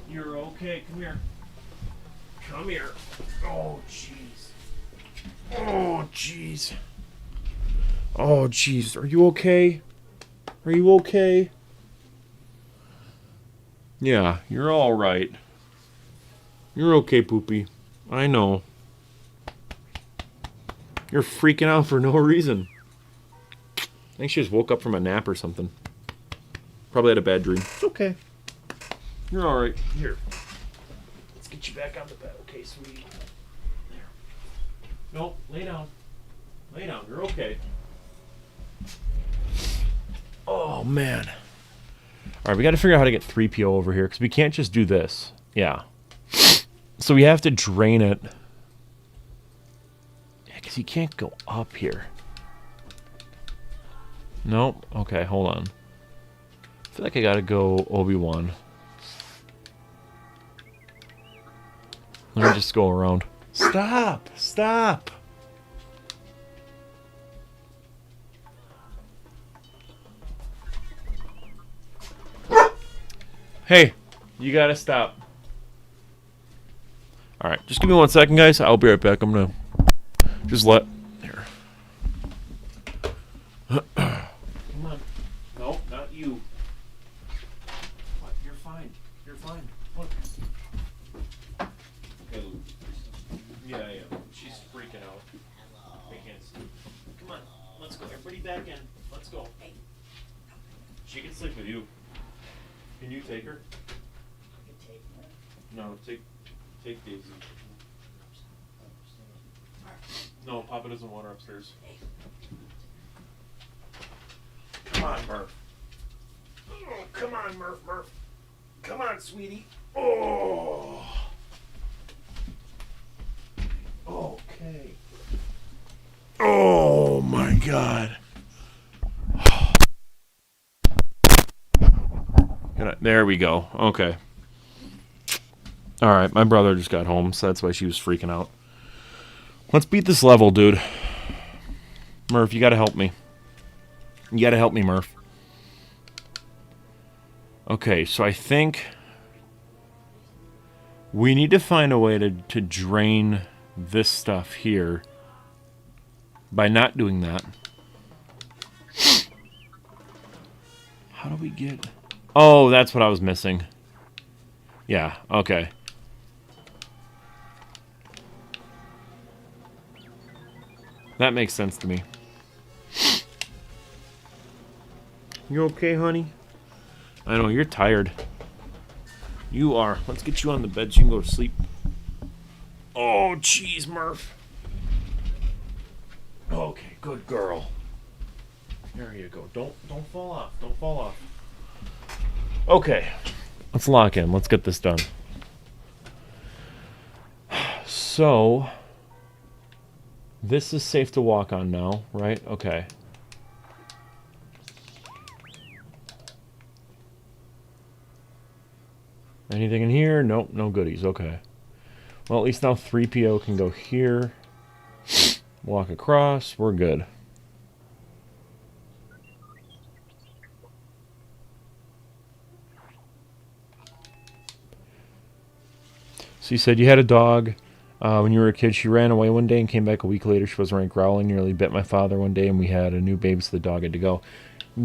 You're okay. Come here. Come here. Oh, jeez. Oh, jeez. Oh, jeez. Are you okay? Are you okay? Yeah, you're all right. You're okay, Poopy. I know. You're freaking out for no reason. I think she just woke up from a nap or something. Probably had a bad dream. It's okay. You're all right. Here. Let's get you back on the bed, okay, sweetie? There. No, lay down. Lay down. You're okay. Oh, man. All right, we got to figure out how to get 3PO over here because we can't just do this. Yeah. So we have to drain it. Yeah, because you can't go up here. Nope. Okay, hold on. I feel like I got to go Obi-Wan. Let me just go around. Stop! Stop! Hey, you gotta stop. Alright, just give me 1 second, guys. I'll be right back. I'm gonna just let... Here. Come on. No, not you. What? You're fine. You're fine. Look. Okay, Luke. Yeah. She's freaking out. I can't sleep. Come on. Let's go. Everybody back in. Let's go. She can sleep with you. Can you take her? No, take Daisy. No, Papa doesn't want her upstairs. Come on, Murph. Oh, come on, Murph. Come on, sweetie. Oh. Okay. Oh my God. There we go. Okay. Alright, my brother just got home, so that's why she was freaking out. Let's beat this level, dude. Murph, you gotta help me. You gotta help me, Murph. Okay, so I think we need to find a way to drain this stuff here by not doing that. How do we get... Oh, that's what I was missing. Yeah, okay. That makes sense to me. You okay, honey? I know, you're tired. You are. Let's get you on the bed so you can go to sleep. Oh, jeez, Murph. Okay, good girl. There you go. Don't fall off. Don't fall off. Okay. Let's lock in. Let's get this done. So, this is safe to walk on now, right? Okay. Anything in here? Nope, no goodies. Okay. Well, at least now 3PO can go here. Walk across. We're good. So you said you had a dog when you were a kid. She ran away one day and came back a week later. She was right growling, nearly bit my father one day, and we had a new baby, so the dog had to go.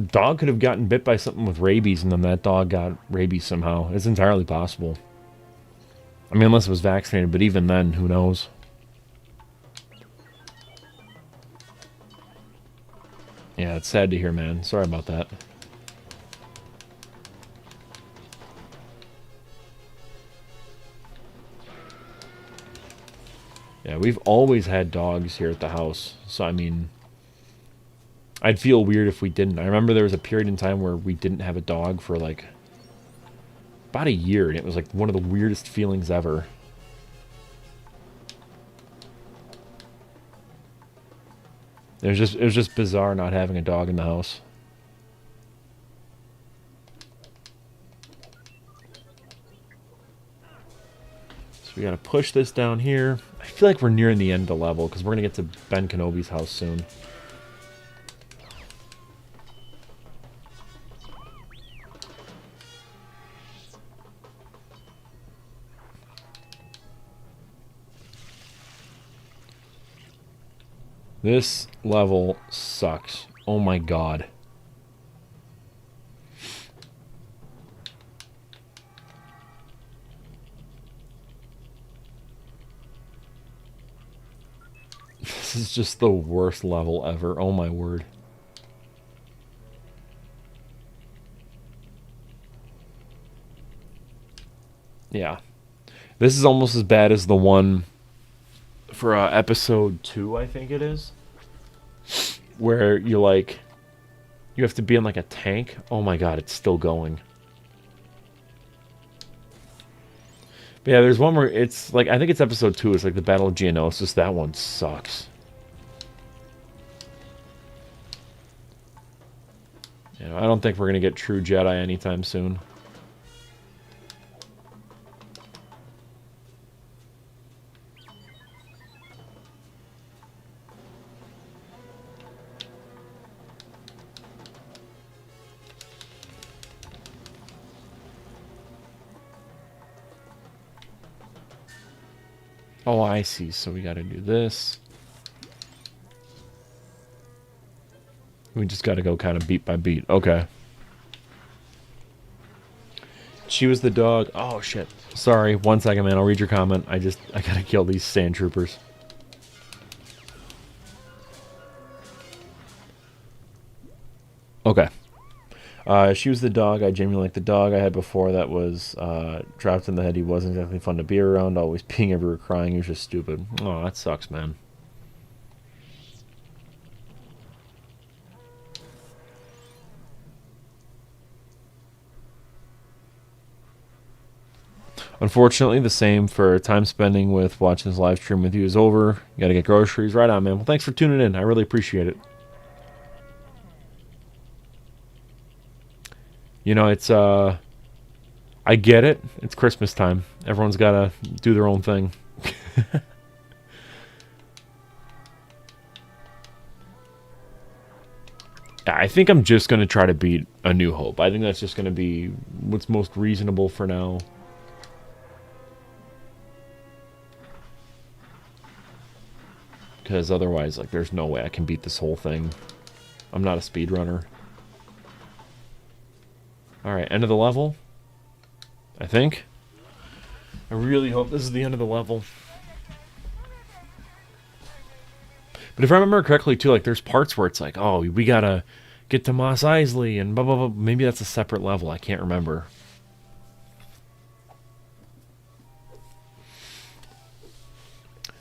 Dog could have gotten bit by something with rabies, and then that dog got rabies somehow. It's entirely possible. I mean, unless it was vaccinated, but even then, who knows? Yeah, it's sad to hear, man. Sorry about that. Yeah, we've always had dogs here at the house. So, I mean, I'd feel weird if we didn't. I remember there was a period in time where we didn't have a dog for, like, about a year. And it was, like, one of the weirdest feelings ever. It was just bizarre not having a dog in the house. So we gotta push this down here. I feel like we're nearing the end of the level because we're gonna get to Ben Kenobi's house soon. This level sucks. Oh my god. This is just the worst level ever. Oh my word. Yeah. This is almost as bad as the one for episode 2, I think it is. Where you have to be in like a tank. Oh my god, it's still going. But yeah, there's one where it's like, I think it's episode 2, it's like the Battle of Geonosis. That one sucks. You know, I don't think we're gonna get true Jedi anytime soon. Oh, I see. So we gotta do this. We just gotta go kind of beat by beat. Okay. She was the dog. Oh, shit. Sorry. 1 second, man. I'll read your comment. I gotta kill these sand troopers. Okay. She was the dog. I genuinely like the dog I had before that was dropped in the head. He wasn't exactly fun to be around, always peeing everywhere, crying. He was just stupid. Oh, that sucks, man. Unfortunately, the same for time spending with watching this live stream with you is over. You gotta get groceries. Right on, man. Well, thanks for tuning in. I really appreciate it. You know, it's, I get it. It's Christmas time. Everyone's gotta do their own thing. I think I'm just gonna try to beat A New Hope. I think that's just gonna be what's most reasonable for now. Because otherwise, like, there's no way I can beat this whole thing. I'm not a speedrunner. Alright, end of the level. I think. I really hope this is the end of the level. But if I remember correctly, too, like, there's parts where it's like, oh, we gotta get to Mos Eisley and blah, blah, blah. Maybe that's a separate level. I can't remember.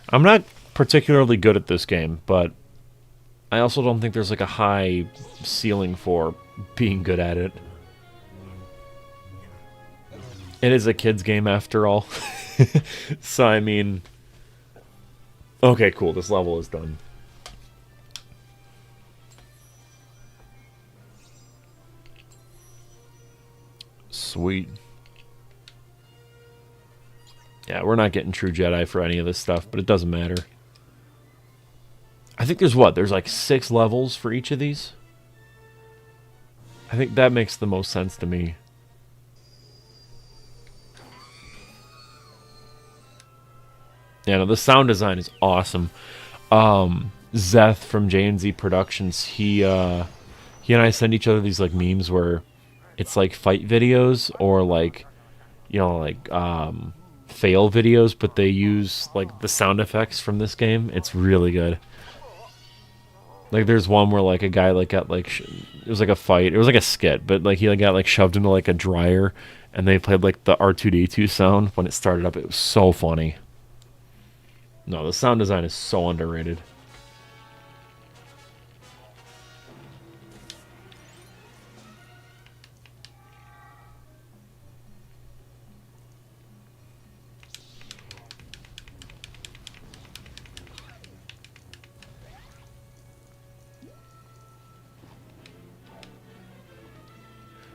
I'm not particularly good at this game, but I also don't think there's, like, a high ceiling for being good at it. It is a kid's game after all. So, I mean... Okay, cool. This level is done. Sweet. Yeah, we're not getting true Jedi for any of this stuff, but it doesn't matter. I think there's what? There's like 6 levels for each of these? I think that makes the most sense to me. Yeah, no, the sound design is awesome. Zeth from J&Z Productions, he and I send each other these like memes where it's like fight videos or like, you know, like fail videos, but they use like the sound effects from this game. It's really good. Like there's one where like a guy like got like it was like a fight. It was like a skit, but like he like got like shoved into like a dryer, and they played like the R2D2 sound when it started up. It was so funny. No, the sound design is so underrated.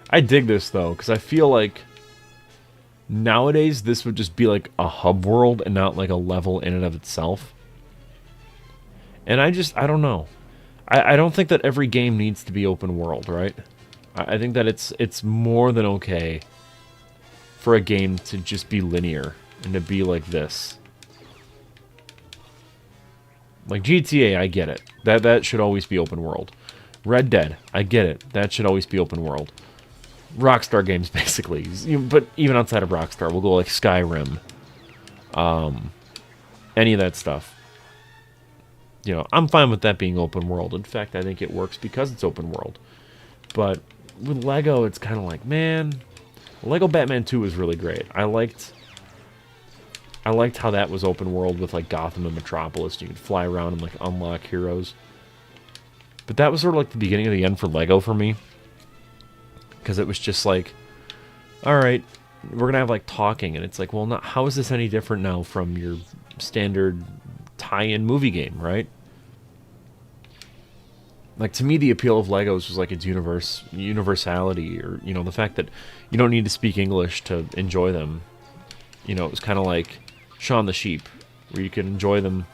I dig this though, because I feel like nowadays this would just be like a hub world and not like a level in and of itself. And I don't know. I don't think that every game needs to be open world, right? I think that it's more than okay for a game to just be linear and to be like this. Like GTA, I get it. That should always be open world. Red Dead, I get it. That should always be open world. Rockstar games, basically. But even outside of Rockstar, we'll go like Skyrim. Any of that stuff. You know, I'm fine with that being open world. In fact, I think it works because it's open world. But with Lego, it's kind of like, man, Lego Batman 2 was really great. I liked how that was open world with like Gotham and Metropolis. You could fly around and like unlock heroes. But that was sort of like the beginning of the end for Lego for me. Because it was just like, all right, we're going to have like talking. And it's like, well, not, how is this any different now from your standard tie-in movie game, right? Like, to me, the appeal of Legos was like its universality, or, you know, the fact that you don't need to speak English to enjoy them. You know, it was kind of like Shaun the Sheep, where you could enjoy them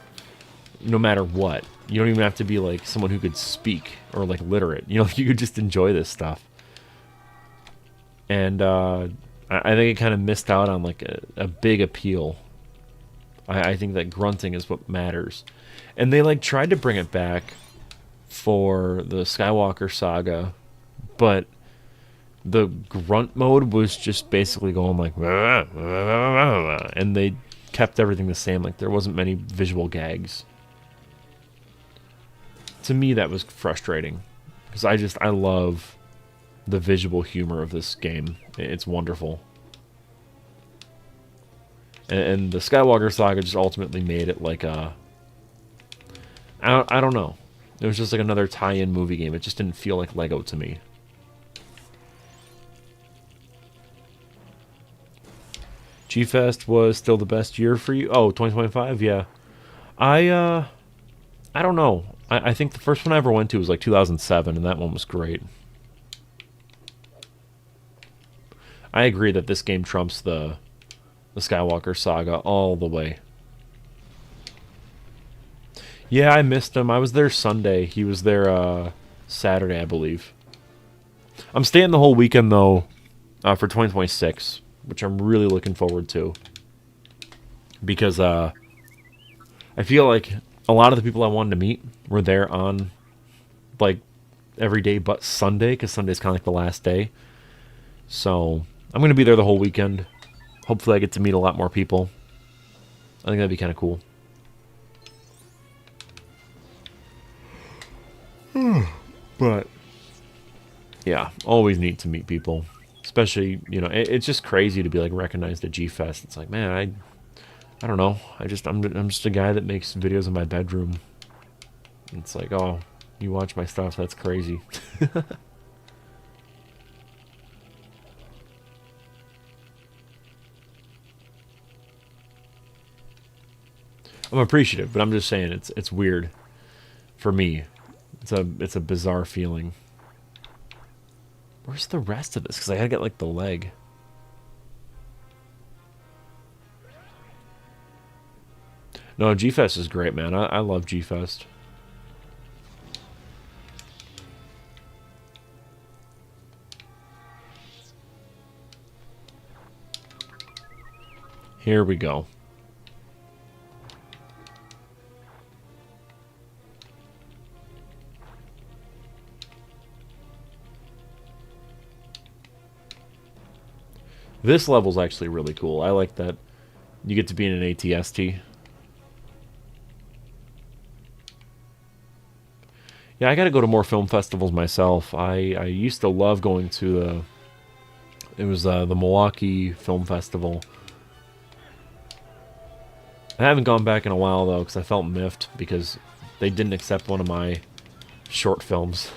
no matter what. You don't even have to be like someone who could speak or like literate. You know, you could just enjoy this stuff. And I think it kind of missed out on like a big appeal. I think that grunting is what matters. And they like tried to bring it back for the Skywalker saga, but the grunt mode was just basically going like, and they kept everything the same. Like, there wasn't many visual gags. To me, that was frustrating, because I love the visual humor of this game. It's wonderful. And the Skywalker saga just ultimately made it like a, I don't know. It was just like another tie-in movie game. It just didn't feel like Lego to me. G-Fest was still the best year for you? Oh, 2025? Yeah. I don't know. I think the first one I ever went to was like 2007, and that one was great. I agree that this game trumps the Skywalker saga all the way. Yeah, I missed him. I was there Sunday. He was there Saturday, I believe. I'm staying the whole weekend, though, for 2026, which I'm really looking forward to. Because I feel like a lot of the people I wanted to meet were there on, like, every day but Sunday, because Sunday's kind of like the last day. So I'm going to be there the whole weekend. Hopefully I get to meet a lot more people. I think that'd be kind of cool. But yeah, always neat to meet people. Especially, you know, it's just crazy to be like recognized at G-Fest. It's like, man, I don't know. I'm just a guy that makes videos in my bedroom. It's like, oh, you watch my stuff, that's crazy. I'm appreciative, but I'm just saying it's weird for me. It's a bizarre feeling. Where's the rest of this? Because I gotta get like the leg. No, G-Fest is great, man. I love G-Fest. Here we go. This level's actually really cool. I like that you get to be in an ATST. Yeah, I gotta go to more film festivals myself. I used to love going to the Milwaukee Film Festival. I haven't gone back in a while, though, because I felt miffed because they didn't accept one of my short films.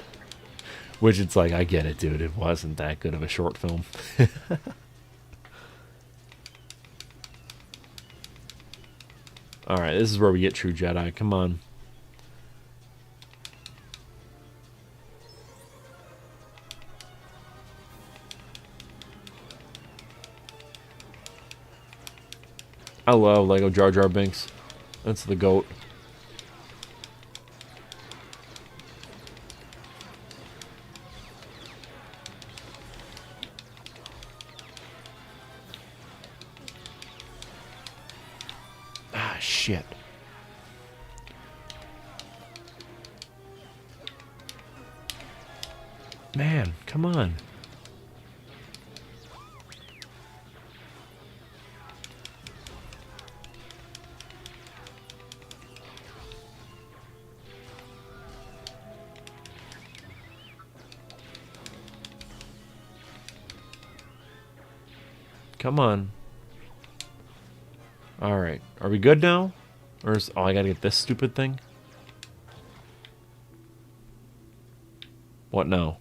Which, it's like, I get it, dude. It wasn't that good of a short film. Alright, this is where we get True Jedi. Come on. I love Lego Jar Jar Binks. That's the GOAT. Ah, shit. Man, come on. Come on. Alright. Are we good now? Or is... Oh, I gotta get this stupid thing? What now?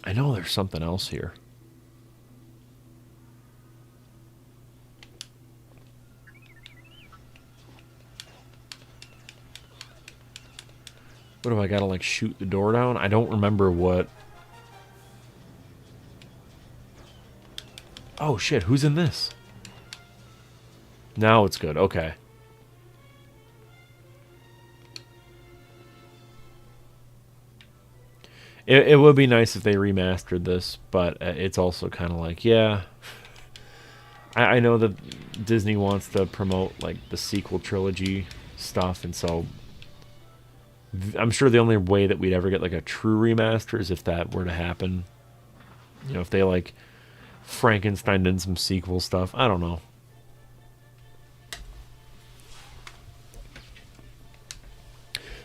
I know there's something else here. What do I gotta, like, shoot the door down? I don't remember what... Oh, shit, who's in this? Now it's good, okay. It would be nice if they remastered this, but it's also kind of like, yeah. I know that Disney wants to promote, like, the sequel trilogy stuff, and so... I'm sure the only way that we'd ever get, like, a true remaster is if that were to happen. You know, if they, like, Frankenstein in some sequel stuff. I don't know.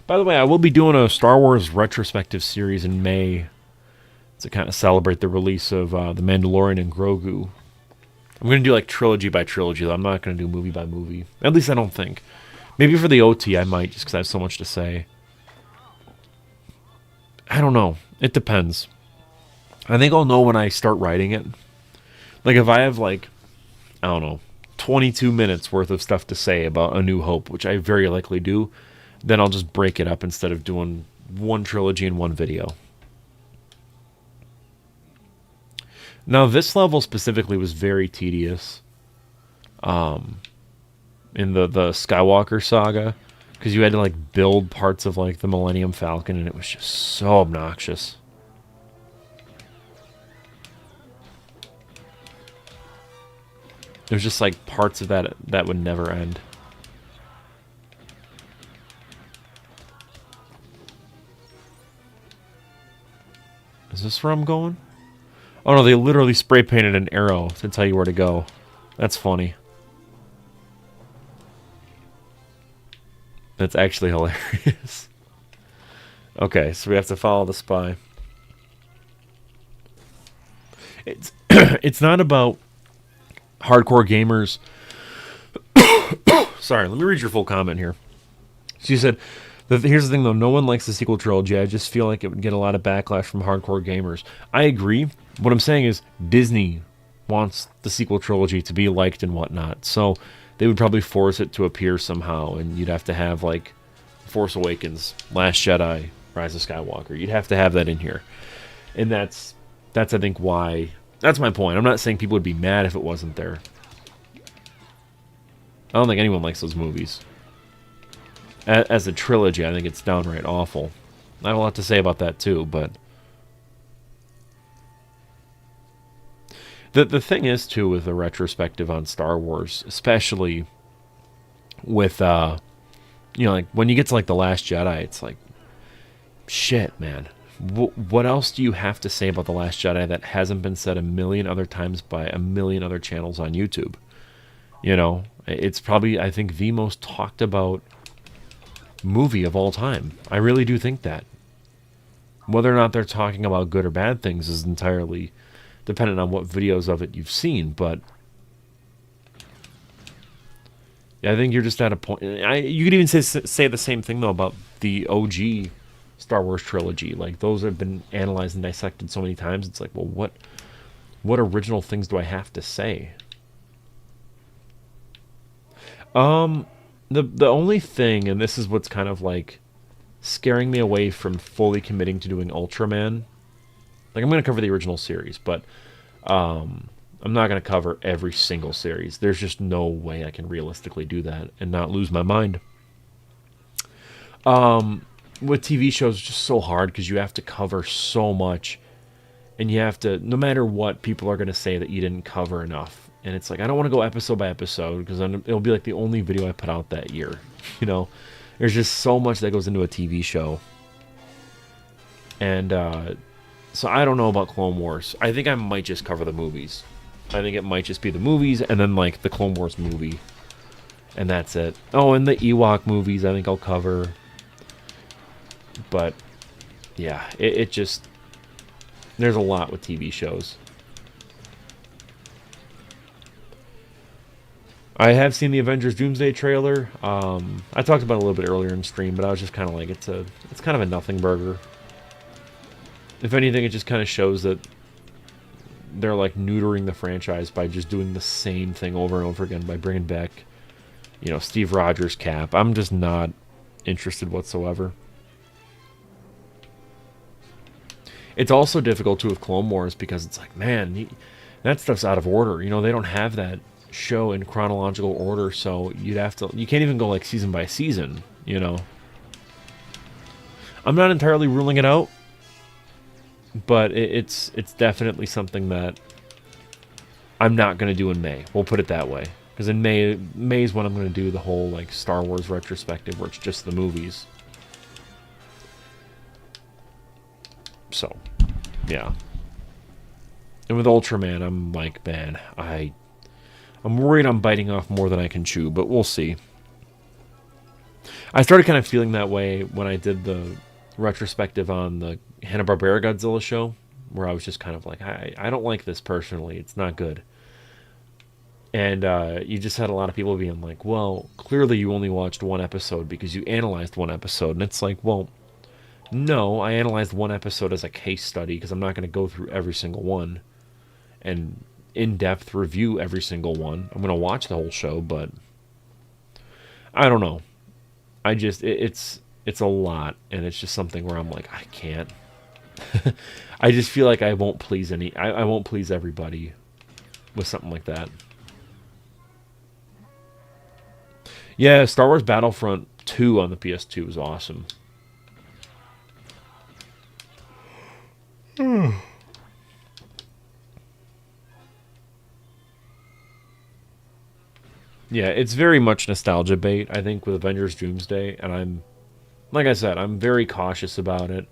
By the way, I will be doing a Star Wars retrospective series in May to kind of celebrate the release of The Mandalorian and Grogu. I'm going to do, like, trilogy by trilogy, though. I'm not going to do movie by movie. At least I don't think. Maybe for the OT I might, just because I have so much to say. I don't know. It depends. I think I'll know when I start writing it. Like, if I have, like, I don't know, 22 minutes worth of stuff to say about A New Hope, which I very likely do, then I'll just break it up instead of doing one trilogy in one video. Now, this level specifically was very tedious. In the Skywalker saga. Because you had to, like, build parts of, like, the Millennium Falcon, and it was just so obnoxious. There's just, like, parts of that that would never end. Is this where I'm going? Oh, no, they literally spray painted an arrow to tell you where to go. That's funny. That's actually hilarious. Okay, so we have to follow the spy. It's it's not about hardcore gamers. Sorry, let me read your full comment here. She said, here's the thing though, no one likes the sequel trilogy. I just feel like it would get a lot of backlash from hardcore gamers. I agree. What I'm saying is Disney wants the sequel trilogy to be liked and whatnot. So they would probably force it to appear somehow, and you'd have to have, like, Force Awakens, Last Jedi, Rise of Skywalker. You'd have to have that in here. And that's I think, why... That's my point. I'm not saying people would be mad if it wasn't there. I don't think anyone likes those movies. As a trilogy, I think it's downright awful. I have a lot to say about that, too, but... The thing is, too, with the retrospective on Star Wars, especially with, you know, like, when you get to, like, The Last Jedi, it's like, shit, man. What else do you have to say about The Last Jedi that hasn't been said a million other times by a million other channels on YouTube? You know, it's probably, I think, the most talked about movie of all time. I really do think that. Whether or not they're talking about good or bad things is entirely dependent on what videos of it you've seen, but yeah, I think you're just at a point. You could even say the same thing though about the OG Star Wars trilogy. Like, those have been analyzed and dissected so many times. It's like, well, what original things do I have to say? The only thing, and this is what's kind of like scaring me away from fully committing to doing Ultraman. Like, I'm going to cover the original series, but I'm not going to cover every single series. There's just no way I can realistically do that and not lose my mind. With TV shows, it's just so hard because you have to cover so much. And you have to, no matter what, people are going to say that you didn't cover enough. And it's like, I don't want to go episode by episode because then it'll be like the only video I put out that year, you know? There's just so much that goes into a TV show. And so I don't know about Clone Wars. I think I might just cover the movies. I think it might just be the movies and then like the Clone Wars movie. And that's it. Oh, and the Ewok movies I think I'll cover. But yeah, it just... There's a lot with TV shows. I have seen the Avengers Doomsday trailer. I talked about it a little bit earlier in stream, but I was just kind of like, it's kind of a nothing burger. If anything, it just kind of shows that they're like neutering the franchise by just doing the same thing over and over again by bringing back, you know, Steve Rogers Cap. I'm just not interested whatsoever. It's also difficult too with Clone Wars because it's like, man, that stuff's out of order. You know, they don't have that show in chronological order, so you can't even go like season by season, you know. I'm not entirely ruling it out, but it's definitely something that I'm not going to do in May. We'll put it that way. Because in May is when I'm going to do the whole like Star Wars retrospective where it's just the movies. So, yeah. And with Ultraman, I'm like, man, I'm worried I'm biting off more than I can chew, but we'll see. I started kind of feeling that way when I did the retrospective on the Hanna-Barbera Godzilla show, where I was just kind of like, I don't like this personally. It's not good. And you just had a lot of people being like, well, clearly you only watched one episode because you analyzed one episode. And it's like, well, no, I analyzed one episode as a case study because I'm not going to go through every single one and in-depth review every single one. I'm going to watch the whole show, but I don't know. I just, it's a lot, and it's just something where I'm like, I can't. I just feel like I won't please I won't please everybody with something like that. Yeah, Star Wars Battlefront 2 on the PS2 was awesome. Yeah, it's very much nostalgia bait, I think, with Avengers Doomsday, and like I said, I'm very cautious about it.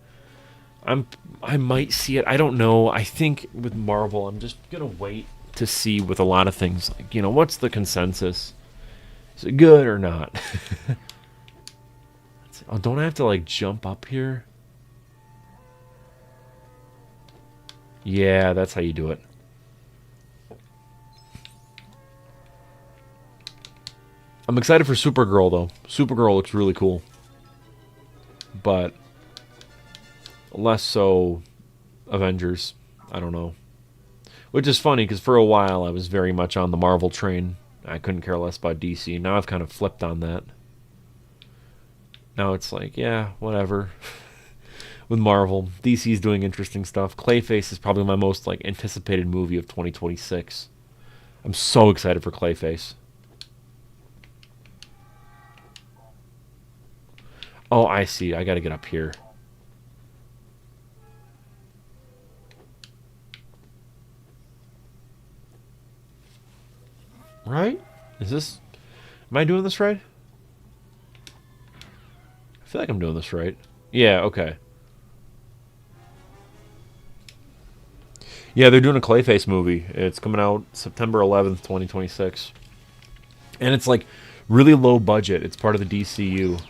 I might see it, I don't know. I think with Marvel, I'm just gonna wait to see with a lot of things, like, you know, what's the consensus? Is it good or not? Oh, don't I have to, like, jump up here? Yeah, that's how you do it. I'm excited for Supergirl, though. Supergirl looks really cool. But less so Avengers. I don't know. Which is funny, because for a while I was very much on the Marvel train. I couldn't care less about DC. Now I've kind of flipped on that. Now it's like, yeah, whatever. With Marvel, DC's doing interesting stuff. Clayface is probably my most like anticipated movie of 2026. I'm so excited for Clayface. Oh, I see. I gotta get up here. Right? Is this... Am I doing this right? I feel like I'm doing this right. Yeah, okay. Yeah, they're doing a Clayface movie. It's coming out September 11th, 2026. And it's like really low budget. It's part of the DCU.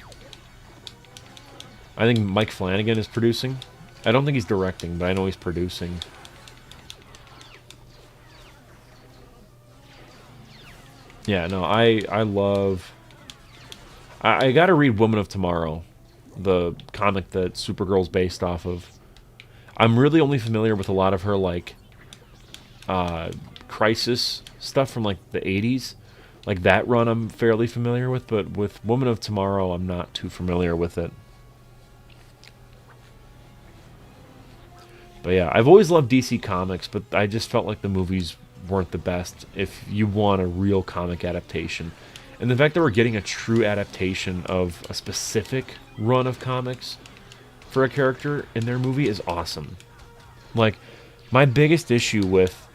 I think Mike Flanagan is producing. I don't think he's directing, but I know he's producing. Yeah, no, I love... I gotta read Woman of Tomorrow, the comic that Supergirl's based off of. I'm really only familiar with a lot of her, like, Crisis stuff from, like, the 80s. Like, that run I'm fairly familiar with, but with Woman of Tomorrow, I'm not too familiar with it. But yeah, I've always loved DC Comics, but I just felt like the movies weren't the best if you want a real comic adaptation. And the fact that we're getting a true adaptation of a specific run of comics for a character in their movie is awesome. Like, my biggest issue with,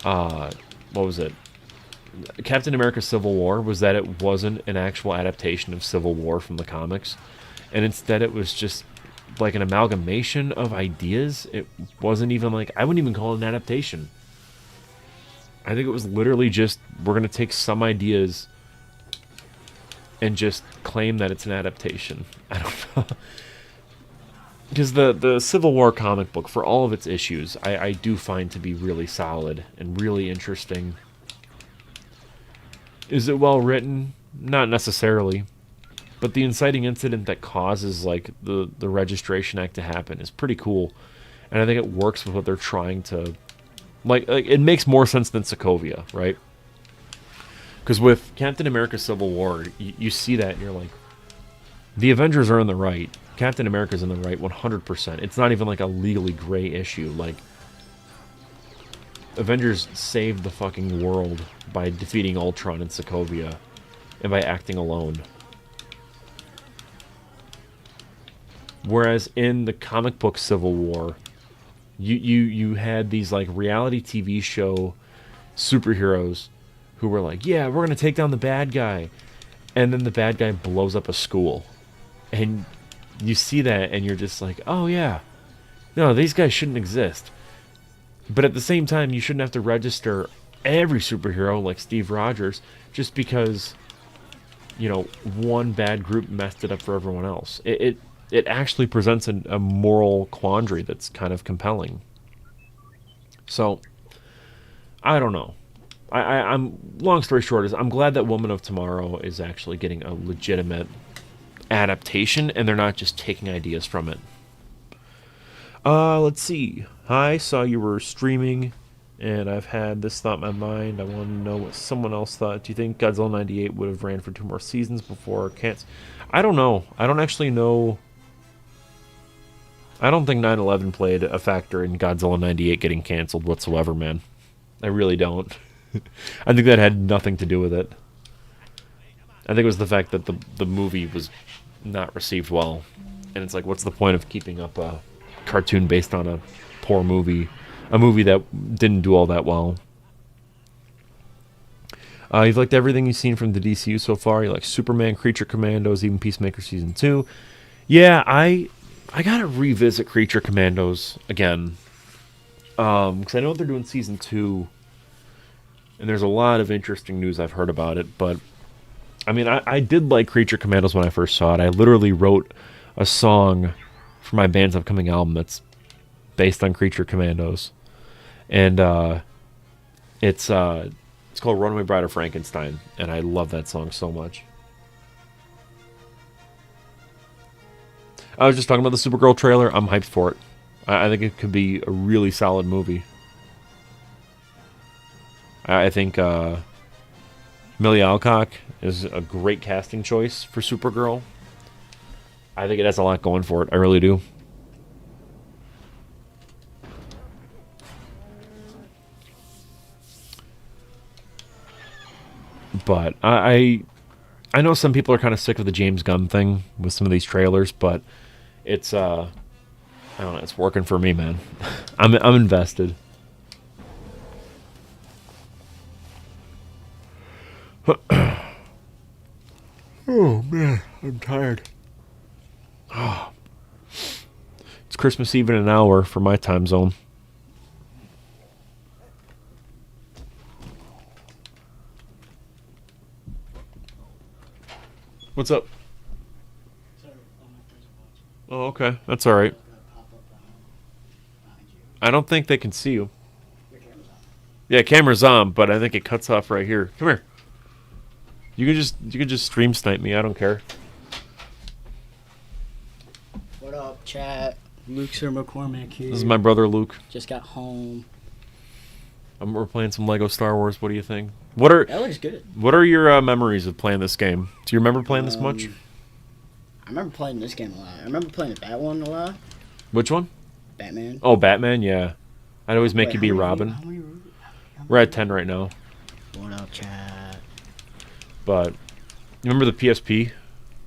what was it? Captain America Civil War was that it wasn't an actual adaptation of Civil War from the comics, and instead it was just like an amalgamation of ideas. It wasn't even like, I wouldn't even call it an adaptation. I think it was literally just, we're going to take some ideas and just claim that it's an adaptation. I don't know. Because the Civil War comic book, for all of its issues, I do find to be really solid and really interesting. Is it well written? Not necessarily. But the inciting incident that causes like the Registration Act to happen is pretty cool. And I think it works with what they're trying to... Like it makes more sense than Sokovia, right? Because with Captain America Civil War, you see that and you're like, the Avengers are in the right. Captain America's in the right 100%. It's not even like a legally gray issue. Like, Avengers saved the fucking world by defeating Ultron and Sokovia and by acting alone. Whereas in the comic book Civil War, you had these like reality TV show superheroes who were like, yeah, we're gonna take down the bad guy, and then the bad guy blows up a school, and you see that and you're just like, oh yeah, no, these guys shouldn't exist. But at the same time, you shouldn't have to register every superhero like Steve Rogers just because, you know, one bad group messed it up for everyone else. It actually presents a moral quandary that's kind of compelling. So, I don't know. I'm long story short is I'm glad that Woman of Tomorrow is actually getting a legitimate adaptation and they're not just taking ideas from it. Let's see. Hi, saw you were streaming and I've had this thought in my mind. I want to know what someone else thought. Do you think Godzilla 98 would have ran for 2 more seasons before can't? I don't know. I don't actually know. I don't think 9/11 played a factor in Godzilla 98 getting canceled whatsoever, man. I really don't. I think that had nothing to do with it. I think it was the fact that the movie was not received well. And it's like, what's the point of keeping up a cartoon based on a poor movie? A movie that didn't do all that well. You've liked everything you've seen from the DCU so far. You like Superman, Creature Commandos, even Peacemaker Season 2. Yeah, I gotta revisit Creature Commandos again. Because I know they're doing Season 2. And there's a lot of interesting news I've heard about it. But, I mean, I did like Creature Commandos when I first saw it. I literally wrote a song for my band's upcoming album that's based on Creature Commandos. And it's called Runaway Bride of Frankenstein. And I love that song so much. I was just talking about the Supergirl trailer. I'm hyped for it. I think it could be a really solid movie. I think Millie Alcock is a great casting choice for Supergirl. I think it has a lot going for it. I really do. But I know some people are kind of sick of the James Gunn thing with some of these trailers, but it's I don't know, it's working for me, man. I'm invested. Oh man, I'm tired. Oh. It's Christmas Eve in an hour for my time zone. What's up? Oh, okay. That's all right. I don't think they can see you. Yeah, camera's on, but I think it cuts off right here. Come here. You can just stream snipe me. I don't care. What up, chat? Luke Sir McCormack here. This is my brother Luke. Just got home. We're playing some Lego Star Wars. What do you think? That looks good. What are your memories of playing this game? Do you remember playing this much? I remember playing this game a lot. I remember playing the Bat one a lot. Which one? Batman. Oh, Batman. Yeah, I'd always make you be Robin. We're at 10 right now. What up, chat? But you remember the PSP?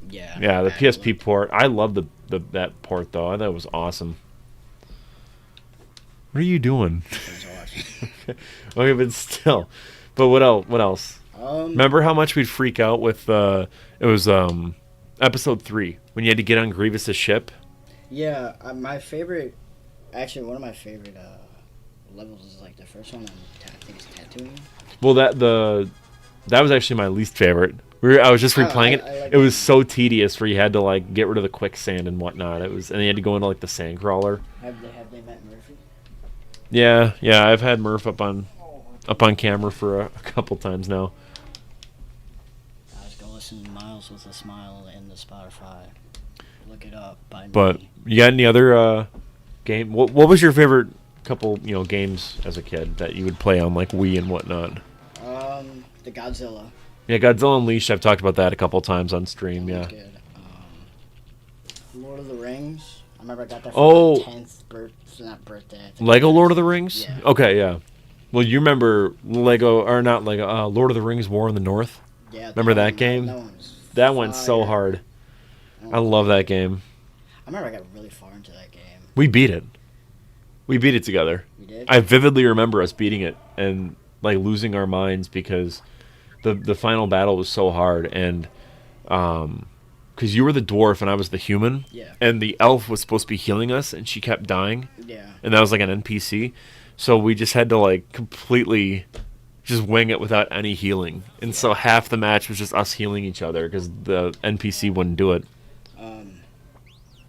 Yeah. Yeah, the PSP port. I love that port though. I thought it was awesome. What are you doing? I was watching. Okay, but still, But what else? What else? Um, Remember how much we'd freak out with it was episode 3 when you had to get on Grievous's ship? yeah, my favorite, actually one of my favorite levels is like the first one. I think it's tattooing. Well, that was actually my least favorite. I was just replaying I it. like It was so tedious where you had to like get rid of the quicksand and whatnot. And you had to go into like the sand crawler. Have they met Murphy? Yeah, I've had Murph up on camera for a couple times now. Guys, go listen to Miles with a Smile in the Spotify. Look it up. By But me. you got any other game? What was your favorite couple games as a kid that you would play on like Wii and whatnot? The Godzilla. Yeah, Godzilla Unleashed. I've talked about that a couple times on stream. That Yeah. was good. Lord of the Rings. I remember I got that Oh. for my 10th birthday. I think. Lego Lord of the Rings. Yeah. Okay, yeah. Well, you remember Lego or not Lego? Lord of the Rings: War in the North. Yeah. Remember that one- game? That, one was That went so fire. hard. I love that game. I remember I got really far into that game. We beat it. We beat it together. You did? I vividly remember us beating it and like losing our minds because the final battle was so hard and because you were the dwarf and I was the human. Yeah. And the elf was supposed to be healing us and she kept dying. Yeah. And that was like an NPC. So we just had to like completely just wing it without any healing. And so half the match was just us healing each other because the NPC wouldn't do it.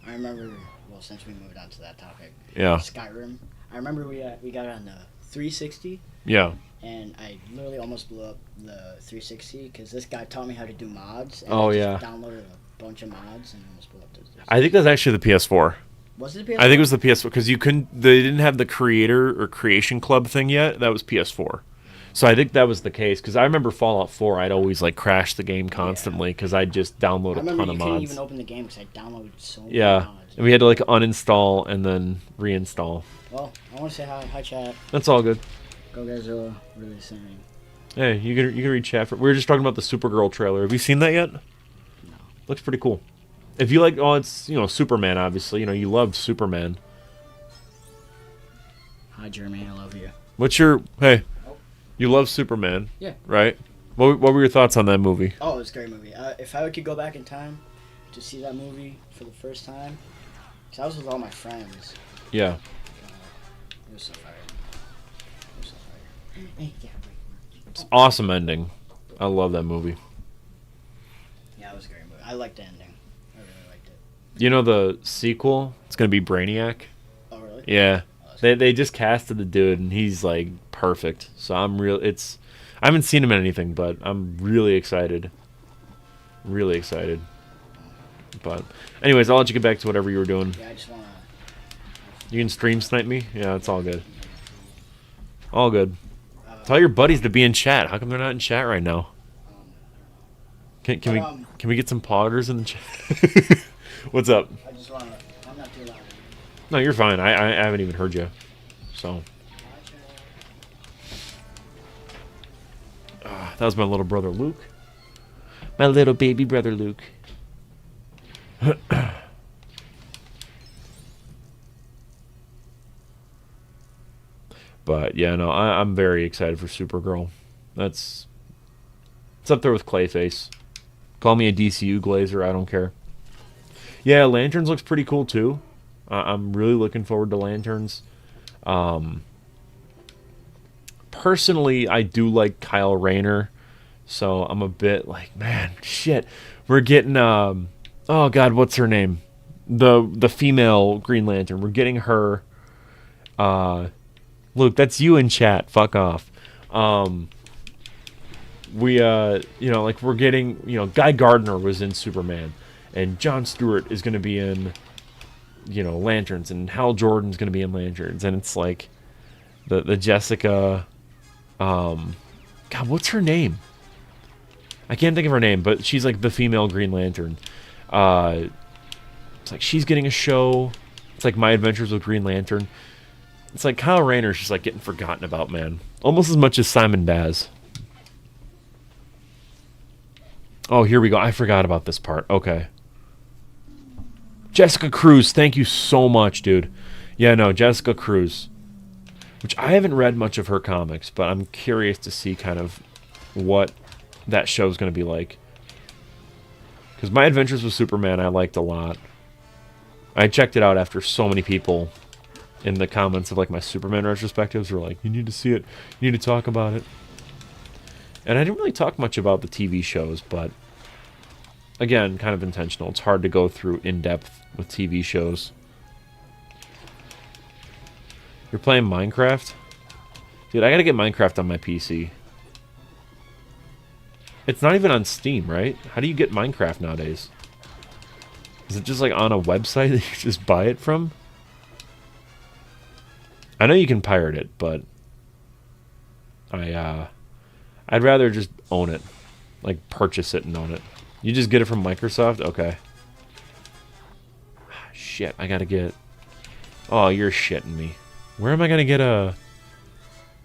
I remember. Well, since we moved on to that topic. Yeah. Skyrim. I remember we got it on the 360. Yeah. And I literally almost blew up the 360 because this guy taught me how to do mods. And Oh, I just yeah. downloaded a bunch of mods and almost blew up the 360. I think that's actually the PS4. Was it a PS4? I think it was the PS4 because they didn't have the creator or creation club thing yet. That was PS4. So I think that was the case because I remember Fallout 4. I'd always like crash the game constantly because I'd just download I a remember ton you of couldn't mods. even open the game because I downloaded so many Yeah, mods. and we had to like uninstall and then reinstall. Well, I want to say hi, chat. That's all good. Go Godzilla, really saying. Hey, you can read chat. We were just talking about the Supergirl trailer. Have you seen that yet? No. Looks pretty cool. If you like, it's Superman. Obviously, you love Superman. Hi, Jeremy, I love you. What's your You love Superman? Yeah. Right. What were your thoughts on that movie? Oh, it was a great movie. If I could go back in time to see that movie for the first time, because I was with all my friends. Yeah. It was so fire. It was so fire. Hey, yeah, wait. It's awesome ending. I love that movie. Yeah, it was a great movie. I liked the ending. I really liked it. You know the sequel? It's gonna be Brainiac. Oh, really? Yeah. Oh, that's They just casted the dude and he's like perfect. So I haven't seen him in anything, but I'm really excited. Really excited. But anyways, I'll let you get back to whatever you were doing. Yeah, I just want to... You can stream snipe me? Yeah, it's all good. All good. Tell your buddies to be in chat. How come they're not in chat right now? Can we get some poggers in the chat? What's up? I just want to... I'm not too loud. No, you're fine. I haven't even heard you. So that was my little brother Luke. My little baby brother Luke. But yeah, no, I'm very excited for Supergirl. It's up there with Clayface. Call me a DCU glazer, I don't care. Yeah, Lanterns looks pretty cool too. I'm really looking forward to Lanterns. Personally, I do like Kyle Rayner, so I'm a bit like, man, shit. We're getting oh god, what's her name? The female Green Lantern. We're getting her. Luke, that's you in chat. Fuck off. We're getting, Guy Gardner was in Superman, and Jon Stewart is going to be in, Lanterns, and Hal Jordan's going to be in Lanterns, and it's like the Jessica, God, what's her name? I can't think of her name, but she's like the female Green Lantern. It's like she's getting a show. It's like My Adventures with Green Lantern. It's like Kyle Rayner's just like getting forgotten about, man. Almost as much as Simon Baz. Oh, here we go. I forgot about this part. Okay. Jessica Cruz, thank you so much, dude. Yeah, no, Jessica Cruz. which I haven't read much of her comics, but I'm curious to see kind of what that show's going to be like. Because My Adventures with Superman I liked a lot. I checked it out after so many people in the comments of like my Superman retrospectives were like, you need to see it, you need to talk about it. And I didn't really talk much about the TV shows, but again, kind of intentional. It's hard to go through in depth with TV shows. You're playing Minecraft? Dude, I gotta get Minecraft on my PC. It's not even on Steam, right? How do you get Minecraft nowadays? Is it just like on a website that you just buy it from? I know you can pirate it, but I'd rather just own it. Like purchase it and own it. You just get it from Microsoft? Okay. Shit, I gotta get... Oh, you're shitting me. Where am I gonna get a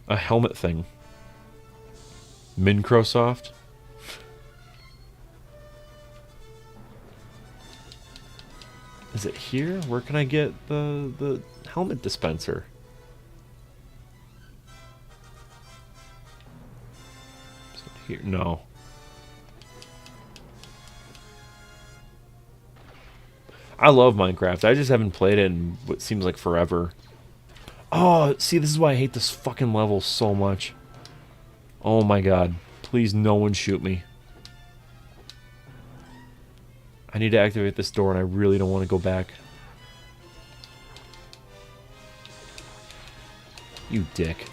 helmet thing? Microsoft? Is it here? Where can I get the helmet dispenser? Is it here? No. I love Minecraft. I just haven't played it in what seems like forever. Oh, see, this is why I hate this fucking level so much. Oh my god. Please, no one shoot me. I need to activate this door, and I really don't want to go back. You dick.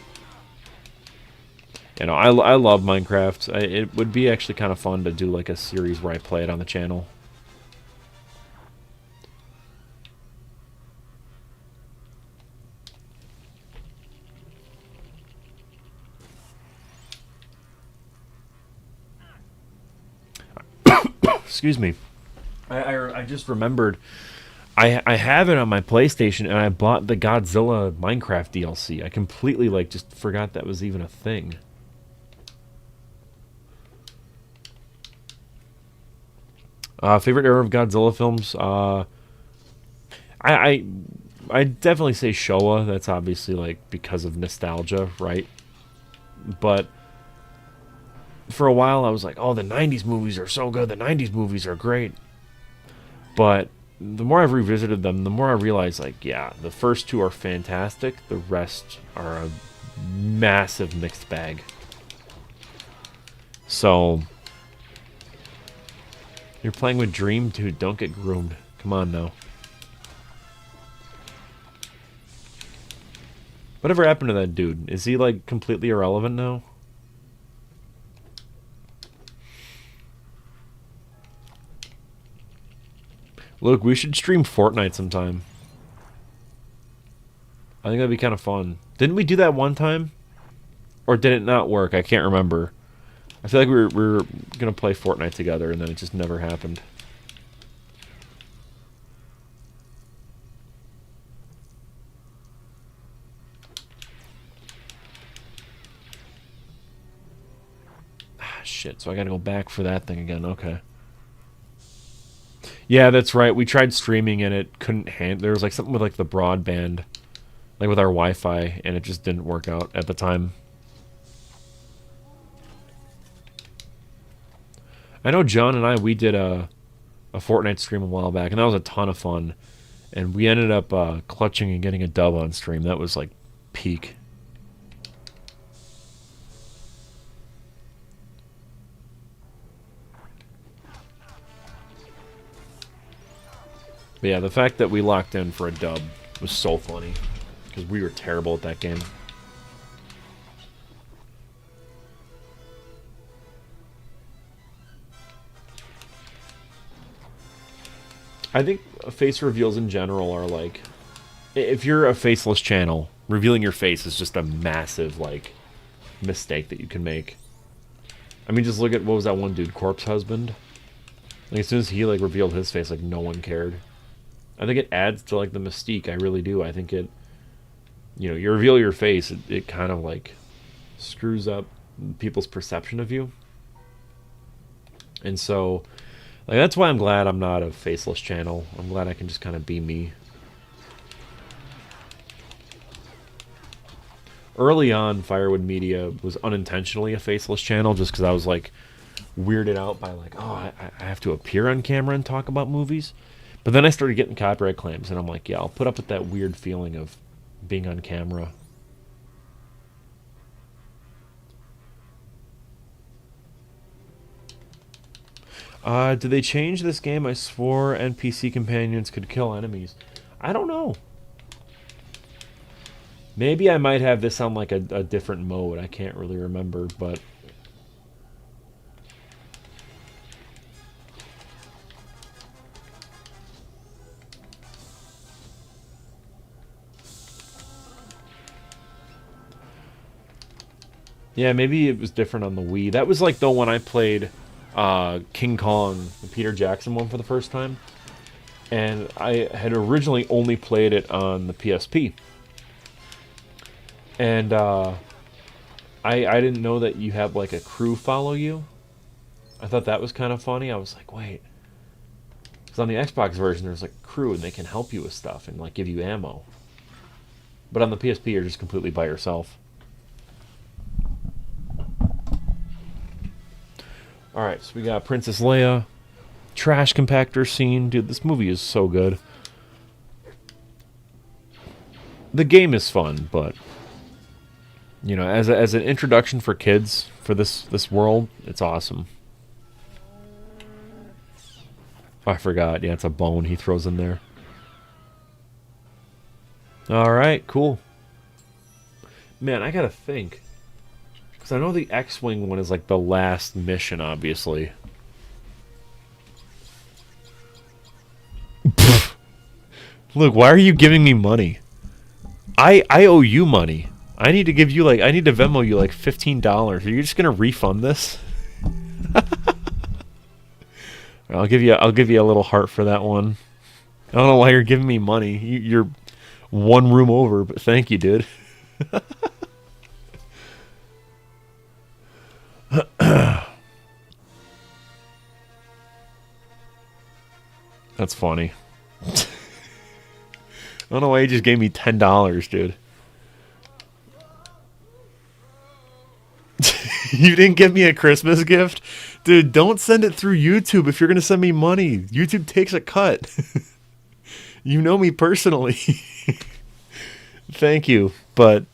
You know, I love Minecraft. It would be actually kind of fun to do like a series where I play it on the channel. Excuse me. I just remembered I have it on my PlayStation, and I bought the Godzilla Minecraft DLC. I completely like just forgot that was even a thing. Favorite era of Godzilla films? I definitely say Showa. That's obviously like because of nostalgia, right? But for a while I was like, oh, the 90s movies are so good. The 90s movies are great. But the more I've revisited them, the more I realize, like, yeah, the first two are fantastic. The rest are a massive mixed bag. So, you're playing with Dream? Dude, don't get groomed. Come on now. Whatever happened to that dude? Is he, like, completely irrelevant now? Look, we should stream Fortnite sometime. I think that'd be kind of fun. Didn't we do that one time? Or did it not work? I can't remember. I feel like we were going to play Fortnite together, and then it just never happened. Ah, shit. So I got to go back for that thing again. Okay. Yeah, that's right. We tried streaming and it couldn't handle. There was like something with like the broadband, like with our Wi-Fi, and it just didn't work out at the time. I know John and we did a Fortnite stream a while back, and that was a ton of fun. And we ended up clutching and getting a dub on stream. That was like peak. But yeah, the fact that we locked in for a dub was so funny, because we were terrible at that game. I think face reveals in general are like, if you're a faceless channel, revealing your face is just a massive like mistake that you can make. I mean, just look at, what was that one dude, Corpse Husband? Like, as soon as he like revealed his face, like no one cared. I think it adds to like the mystique. I really do. I think it, you know, you reveal your face, it kind of like screws up people's perception of you. And so, like, that's why I'm glad I'm not a faceless channel. I'm glad I can just kind of be me. Early on, Firewood Media was unintentionally a faceless channel just because I was like weirded out by like, oh, I have to appear on camera and talk about movies. But then I started getting copyright claims, and I'm like, yeah, I'll put up with that weird feeling of being on camera. Did they change this game? I swore NPC companions could kill enemies. I don't know. Maybe I might have this on like a different mode. I can't really remember, but... yeah, maybe it was different on the Wii. That was like, though, when I played King Kong, the Peter Jackson one, for the first time. And I had originally only played it on the PSP. And I didn't know that you have like a crew follow you. I thought that was kind of funny. I was like, wait. Because on the Xbox version, there's like a crew and they can help you with stuff and like give you ammo. But on the PSP, you're just completely by yourself. Alright, so we got Princess Leia. Trash compactor scene. Dude, this movie is so good. The game is fun, but... you know, as an introduction for kids for this world, it's awesome. Oh, I forgot. Yeah, it's a bone he throws in there. All right, cool. Man, I gotta think, because I know the X-wing one is like the last mission, obviously. Look, why are you giving me money? I owe you money. I need to give you I need to Venmo you like $15. Are you just gonna refund this? I'll give you a little heart for that one. I don't know why you're giving me money. You're one room over, but thank you, dude. That's funny. I don't know why he just gave me $10, dude. You didn't give me a Christmas gift? Dude, don't send it through YouTube if you're going to send me money. YouTube takes a cut. You know me personally. Thank you, but...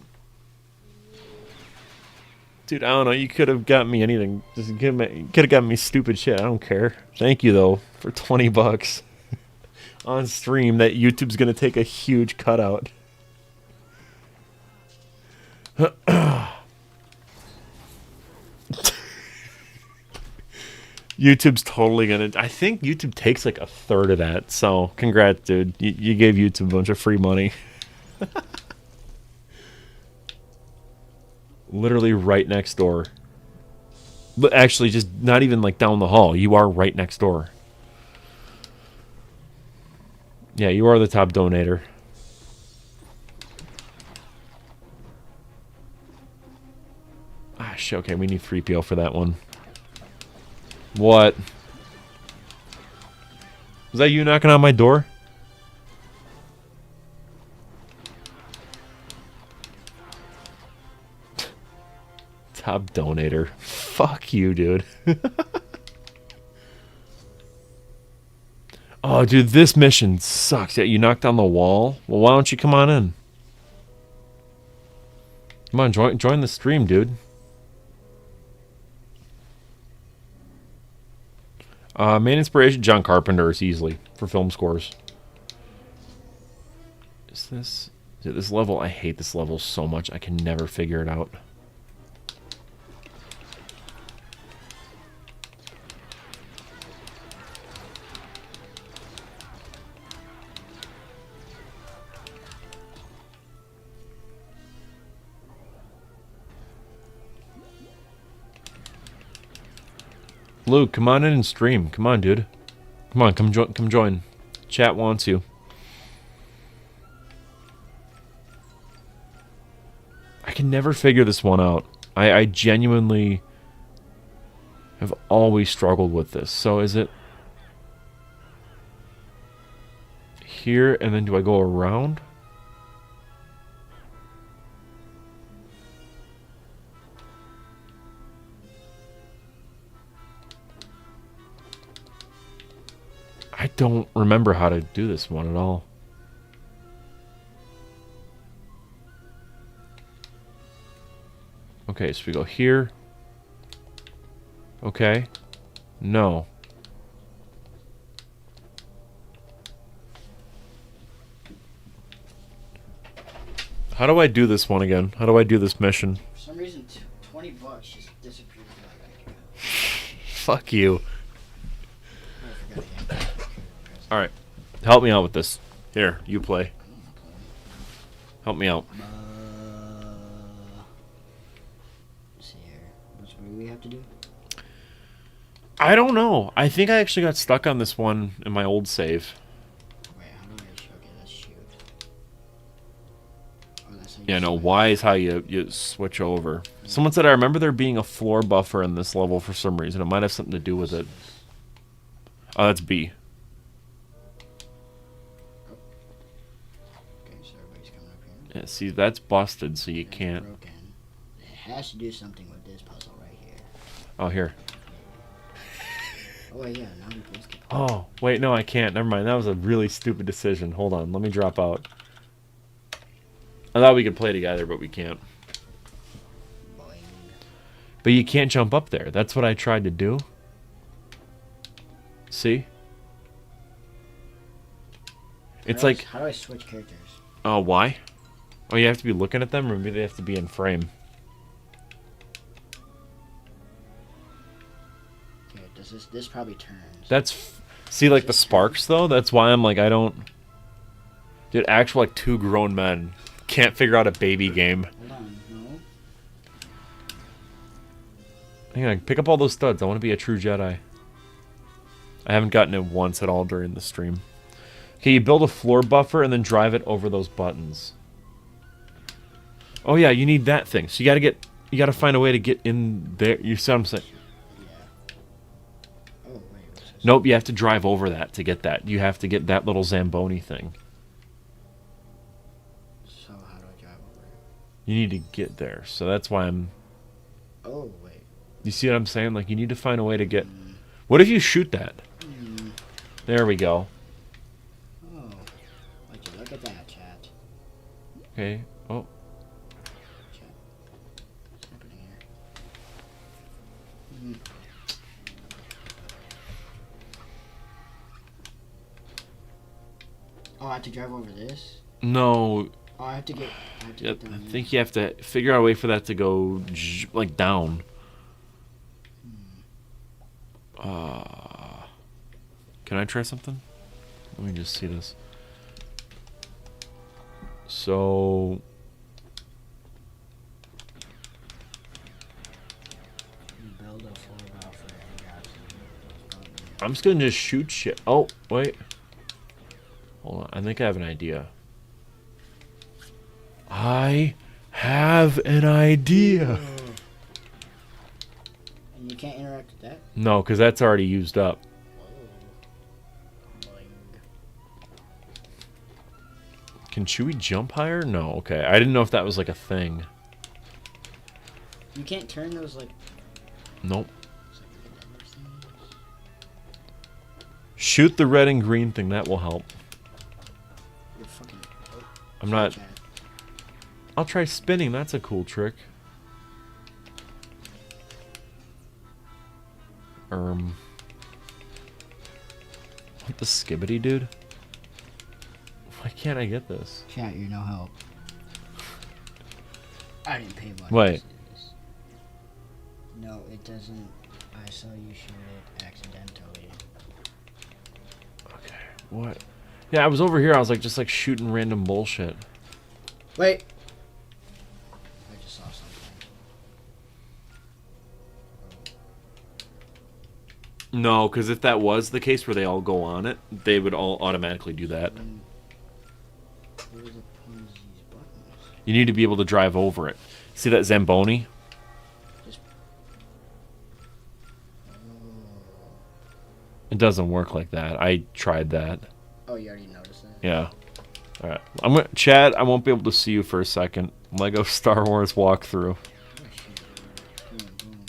dude, I don't know. You could have got me anything. You could have got me stupid shit. I don't care. Thank you, though, for $20 on stream that YouTube's going to take a huge cut out. YouTube's totally gonna... I think YouTube takes like a third of that. So, congrats, dude. You gave YouTube a bunch of free money. Literally right next door. But actually, just not even like down the hall. You are right next door. Yeah, you are the top donator. Ah, shit. Okay, we need 3PO for that one. What? Was that you knocking on my door? Top donator. Fuck you, dude. Oh, dude, this mission sucks. Yeah, you knocked on the wall? Well, why don't you come on in? Come on, join the stream, dude. Main inspiration, John Carpenter is easily for film scores. Is this level? I hate this level so much. I can never figure it out. Luke, come on in and stream. Come on, dude. Come on, come join. Chat wants you. I can never figure this one out. I genuinely have always struggled with this. So is it here and then do I go around? I don't remember how to do this one at all. Okay, so we go here. Okay. No. How do I do this one again? How do I do this mission? For some reason, $20 just disappeared from my bank account. Fuck you. I forgot again. Alright. Help me out with this. Here, you play. Help me out. Let's see here. What do we have to do? I don't know. I think I actually got stuck on this one in my old save. Wait, how do I show? Okay, let's shoot. Oh, that's how you Yeah, no, switch. Y is how you switch over. Someone said I remember there being a floor buffer in this level for some reason. It might have something to do with it. Oh, that's B. Okay, so everybody's coming up here. Yeah, see, that's busted, so you That's can't. broken. It has to do something with this puzzle right here. Oh, here. Oh, wait, yeah, now we both get. Oh, wait, no, I can't. Never mind. That was a really stupid decision. Hold on. Let me drop out. I thought we could play together, but we can't. Boing. But you can't jump up there. That's what I tried to do. See? It's like... How do I switch characters? Oh, why? Oh, you have to be looking at them, or maybe they have to be in frame. Okay, does this probably turns. See, like, the sparks, though? That's why I'm like, I don't... Dude, actual, like, two grown men can't figure out a baby game. Hold on, no. Hang on, pick up all those studs. I want to be a true Jedi. I haven't gotten it once at all during the stream. Okay, you build a floor buffer and then drive it over those buttons. Oh yeah, you need that thing. So you gotta find a way to get in there. You see what I'm saying? Yeah. Oh, wait, what's this? Nope, you have to drive over that to get that. You have to get that little Zamboni thing. So, how do I drive over it? You need to get there. So that's why I'm... Oh, wait. You see what I'm saying? Like, you need to find a way to get... What if you shoot that? There we go. Oh. Would you look at that, chat? Okay. Oh. Chat. What's happening here? Oh, I have to drive over this? No. Oh, I have to get I down there. think you have to figure out a way for that to go, like, down. Can I try something? Let me just see this. So... Build a floor buffer and grab some. I'm just gonna just shoot shit. Oh, wait. Hold on. I think I have an idea. I have an idea. And you can't interact with that? No, because that's already used up. Can Chewie jump higher? No, okay. I didn't know if that was like a thing. You can't turn those like. Nope. It's like redundant things. Shoot the red and green thing. That will help. You're fucking. Oh, I'm not... chat. I'll try spinning. That's a cool trick. What the skibbity, dude? Why can't I get this? Chat, you're no help. I didn't pay money. Wait. to do this. No, it doesn't. I saw you shoot it accidentally. Okay, what? Yeah, I was over here. I was like, just like shooting random bullshit. Wait. I just saw something. No, because if that was the case where they all go on it, they would all automatically do that. Where the point is these buttons? You need to be able to drive over it. See that Zamboni? Just. It doesn't work like that. I tried that. Oh, you already noticed that? Yeah. All right. I'm gonna Chad. I won't be able to see you for a second. Lego Star Wars walkthrough. Oh, shit. Boom, boom.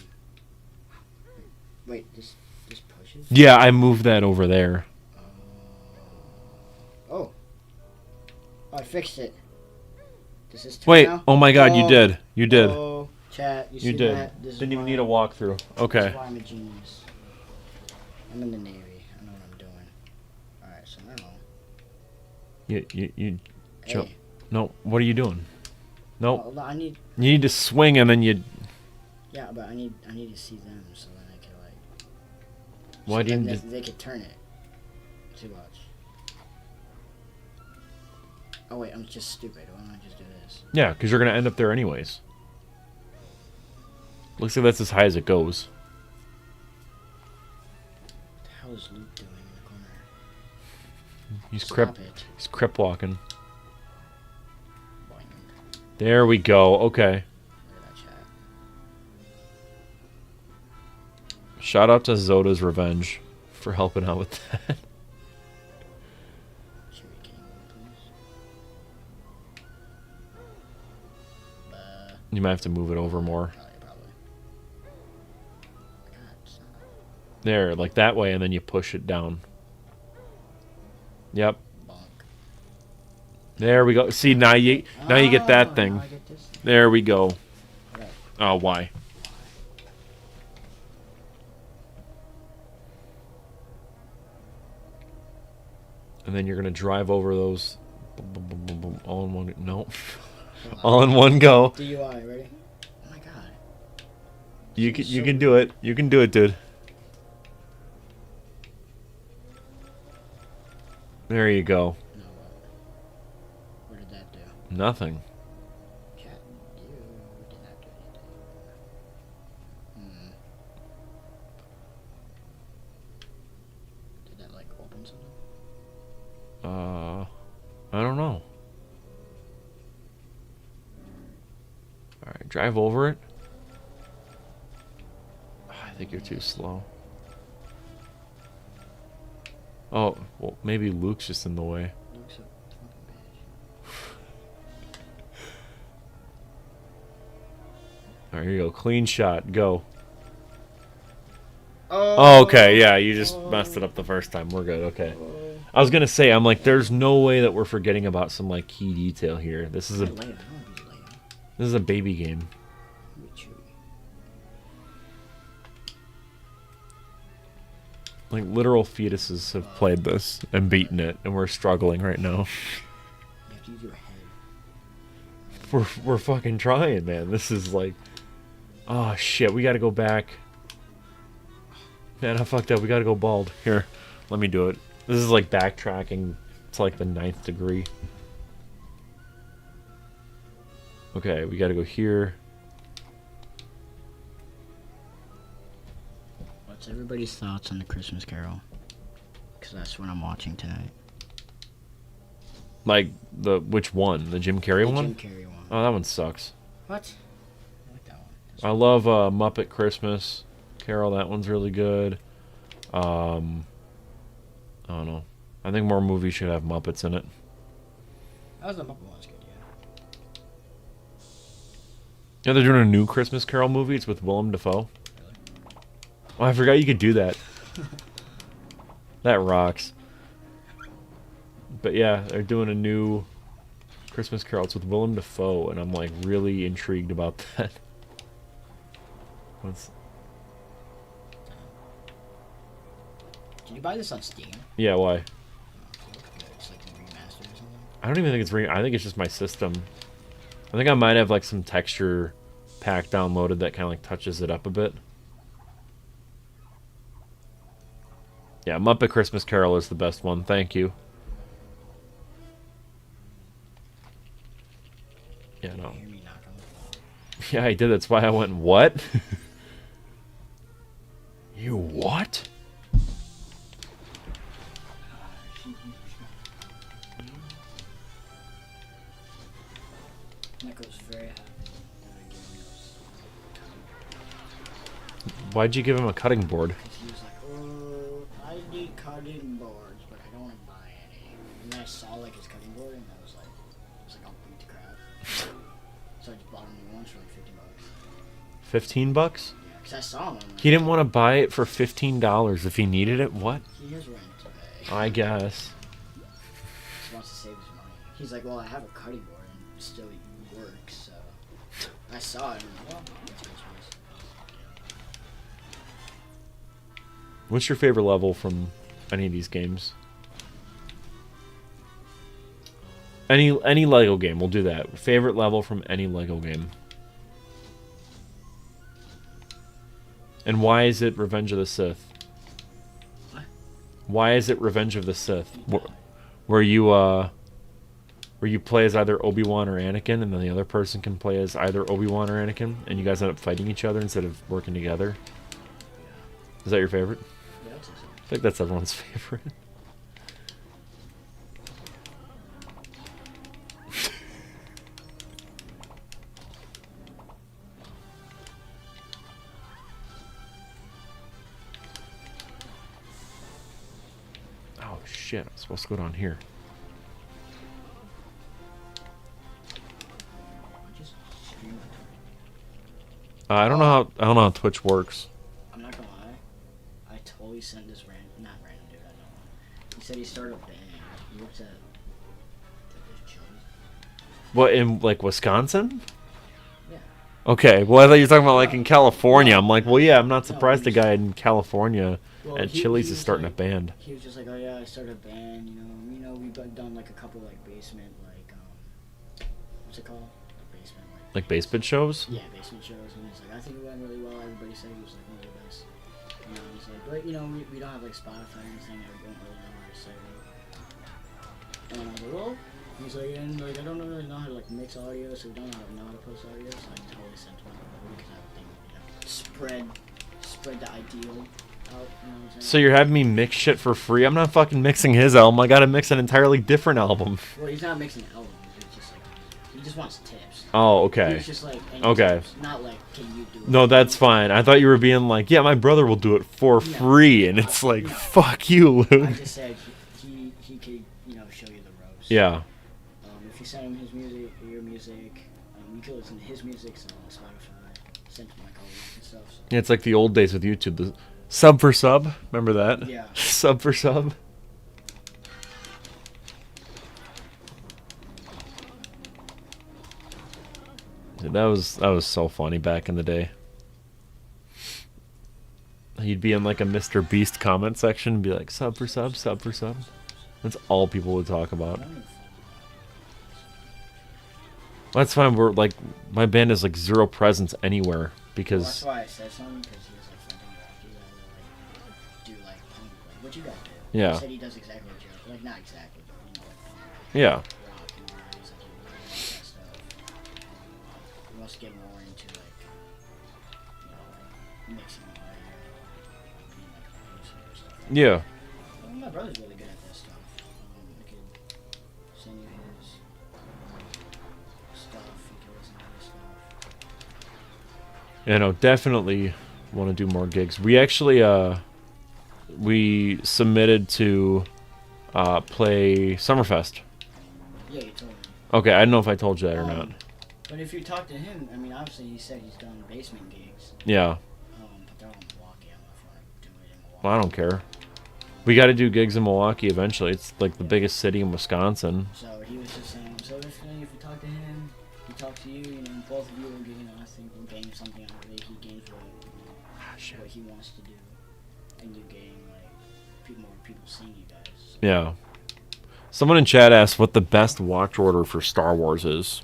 Wait, this pushes? Yeah, I moved that over there. Oh, I fixed it. This is two Wait. now? Oh my God, you did. You did. Oh, chat. You see You did. that? This is Didn't even why- need a walkthrough. This Okay. is why I'm a genius. I'm in the Navy. I know what I'm doing. Alright, so now. You jump. Hey. No. What are you doing? Nope. Hold on, I need. You need to swing and then you. Yeah, but I need to see them so then I can like. Why so didn't then you? they could turn it? Too much. Oh wait, I'm just stupid. Why don't I just do this? Yeah, because you're gonna end up there anyways. Looks like that's as high as it goes. What the hell is Luke doing in the corner? He's Stop crip. it. He's crip walking. Boing. There we go. Okay. Look at that chat. Shout out to Zoda's Revenge for helping out with that. Should we game please? You might have to move it over more. Probably. God, stop. There, like that way, and then you push it down. Yep. Bonk. There we go. See, now you get that Oh, thing. now I get this thing. There we go. Okay. Oh, why? And then you're gonna drive over those, boom, boom, boom, boom, boom, all in one. No, all in one go. DUI, ready? Oh my god. You can do it. You can do it, dude. There you go. No, what did that do? Nothing. Chat, you did not do anything. Did that like open something? I don't know. All right, drive over it. I think you're too slow. Oh, well, maybe Luke's just in the way. Luke's a fucking bitch. There you go. Clean shot. Go. Oh, Okay, yeah, you just messed it up the first time. We're good. Okay. I was gonna say, I'm like, there's no way that we're forgetting about some like key detail here. This is a Leia. I don't want to be Leia. this is a baby game. Be Chewie. Like literal fetuses have played this and beaten it, and we're struggling right now. You have to use your head. We're fucking trying, man. This is like, oh shit, we gotta go back. Man, I fucked up. We gotta go bald. Here, let me do it. This is like backtracking to like the 9th degree. Okay, we gotta go here. What's everybody's thoughts on the Christmas Carol? Because that's what I'm watching tonight. Like which one? The Jim Carrey The one? Jim Carrey one. Oh, that one sucks. What? I like that one. I love Muppet Christmas Carol. That one's really good. I don't know. I think more movies should have Muppets in it. That was the Muppet one's good, yeah. Yeah, they're doing a new Christmas Carol movie. It's with Willem Dafoe. Really? Oh, I forgot you could do that. That rocks. But yeah, they're doing a new Christmas Carol. It's with Willem Dafoe, and I'm like really intrigued about that. What's... Did you buy this on Steam? Yeah, why? It's like remastered or something? I don't even think it's I think it's just my system. I think I might have like some texture pack downloaded that kind of like touches it up a bit. Yeah, Muppet Christmas Carol is the best one. Thank you. Yeah, no. Hear me knock on the wall. Yeah, I did. That's why I went, what? You what? That goes very high. Why'd you give him a cutting board? Because he was like, oh, I need cutting boards, but I don't want to buy any. And then I saw like his cutting board, and I was like I'll beat the crap. So I just bought him new ones for like $50. $15? Yeah, because I saw him. He didn't want to buy it for $15 if he needed it? What? He has rent to pay. I guess. He wants to save his money. He's like, well, I have a cutting board and it still works. So I saw it and I'm like, well, that's a good choice. What's your favorite level from any of these games? Any Lego game, we'll do that. Favorite level from any Lego game. And why is it Revenge of the Sith? What? Why is it Revenge of the Sith? Where you play as either Obi-Wan or Anakin, and then the other person can play as either Obi-Wan or Anakin, and you guys end up fighting each other instead of working together. Is that your favorite? Yeah, that's awesome. I think that's everyone's favorite. Oh shit! I'm supposed to go down here. I just streamed. I don't know how Twitch works. I'm not gonna lie. I totally sent this not random dude I know. He said he started a band. He works at the Chili's. What, in like Wisconsin? Yeah. Okay, well I thought you were talking about like in California. I'm like, well yeah, I'm not surprised the guy in California at Chili's is starting a band. He was just like, oh yeah, I started a band. You know, we've done like a couple like basement what's it called? Basement Like basement shows? Yeah, basement shows. And he's like, I think it went really well. Everybody said he was like one of the best. You know, he's like, but you know, we don't have like Spotify or anything. I don't really know how to say it. And I was like, well, he's like, and like I don't really know how to like mix audio, so we don't know how to post audio. So I totally sent him over because I think spread the ideal out. You know what I'm saying? So you're having me mix shit for free? I'm not fucking mixing his album. I gotta mix an entirely different album. Well, he's not mixing albums. It's just like he just wants tips. Oh, okay. He's just like Okay. Tips, not like can you do it? No, that's fine. I thought you were being like, yeah, my brother will do it for free, and it's like, fuck you, Luke. I just said he could show you the ropes. Yeah. If you send him his music, your music, you can listen to his music on Spotify, send to my colleagues and stuff. So. Yeah, it's like the old days with YouTube. The sub for sub. Remember that? Yeah. Sub for sub. Dude, that was so funny back in the day. He'd be in like a Mr. Beast comment section and be like, sub for sub, sub for sub. That's all people would talk about. That's fine. We're like, my band has like zero presence anywhere because. Well, that's why I said something because he was like from Milwaukee that do like punk, like what you guys do. Yeah. He said he does exactly what you like, not exactly, but like punk. Yeah. Rock and he's like he really likes that stuff. He wants to get more into like mixing audio, being like a producer or stuff. Yeah. Well, my brother's really good at this stuff. I could send you his stuff. You can listen to his stuff. Yeah, no, definitely want to do more gigs. We actually we submitted to play Summerfest. Yeah, you told me. Okay, I don't know if I told you that or not. But if you talk to him, I mean, obviously he said he's done basement gigs. Yeah. But they're all in Milwaukee. I don't know if you want to do it in Milwaukee. Well, I don't care. We got to do gigs in Milwaukee eventually. It's like the biggest city in Wisconsin. So he was just saying, so if you talk to him, he talks to you, both of you will gain, I think, will gain something out of it. He gains what he wants to do. And you gain, like, more people seeing you guys. So. Yeah. Someone in chat asked what the best watch order for Star Wars is.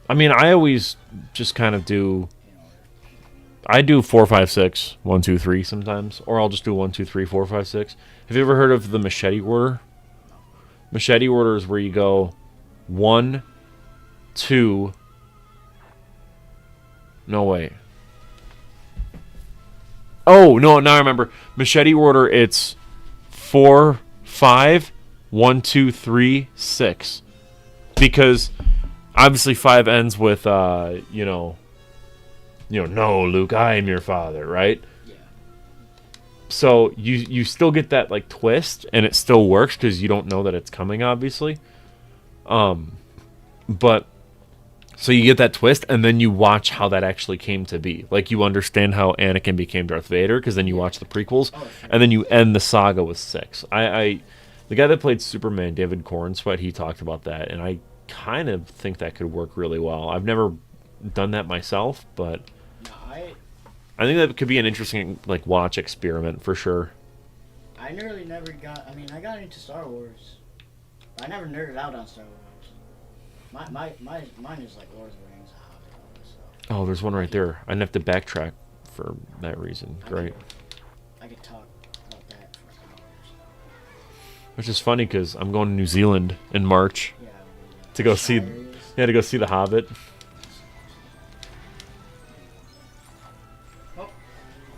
I mean, I always just kind of do... I do 4, 5, 6, 1, 2, 3 sometimes, or I'll just do 1, 2, 3, 4, 5, 6. Have you ever heard of the machete order? Machete order is where you go 1, 2. No, wait. Oh no! Now I remember. Machete order. It's 4, 5, 1, 2, 3, 6, because obviously 5 ends with no, Luke, I am your father, right? Yeah. So you still get that like twist, and it still works because you don't know that it's coming, obviously. But so you get that twist, and then you watch how that actually came to be. Like you understand how Anakin became Darth Vader, because then you watch the prequels, and then you end the saga with 6. The guy that played Superman, David Cornsweet, he talked about that, and I kind of think that could work really well. I've never done that myself, but No, I think that could be an interesting like watch experiment for sure. I nearly never got. I mean, I got into Star Wars. But I never nerded out on Star Wars. Mine is like Lord of the Rings, Hobbit, all this stuff. Oh, there's one right there. I didn't have to backtrack for that reason. Great. I could talk about that for hours. Which is funny because I'm going to New Zealand in March Yeah. to go see. Shires. Yeah, to go see The Hobbit. Oh.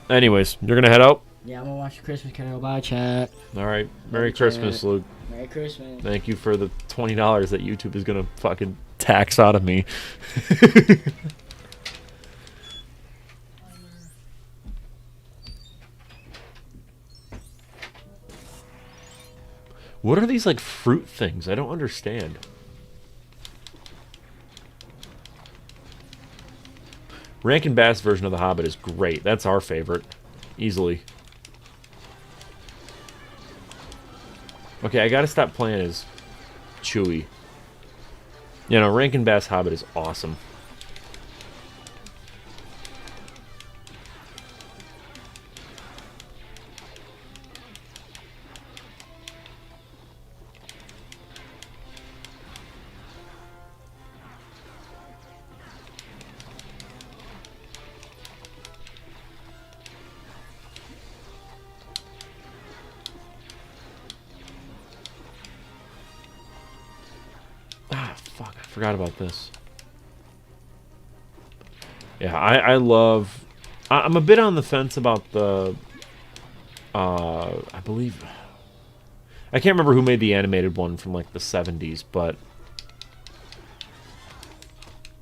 Anyways, you're gonna head out. Yeah, I'm gonna watch the Christmas Carol. Bye, chat. All right. Merry Bye, Christmas, chat. Luke. Merry Christmas. Thank you for the $20 that YouTube is gonna fucking tax out of me. What are these like fruit things? I don't understand. Rankin Bass version of The Hobbit is great. That's our favorite. Easily. Okay, I gotta stop playing as Chewie. You know, Rankin Bass Hobbit is awesome. Fuck, I forgot about this. Yeah, I love... I'm a bit on the fence about the... I believe... I can't remember who made the animated one from, like, the 70s, but...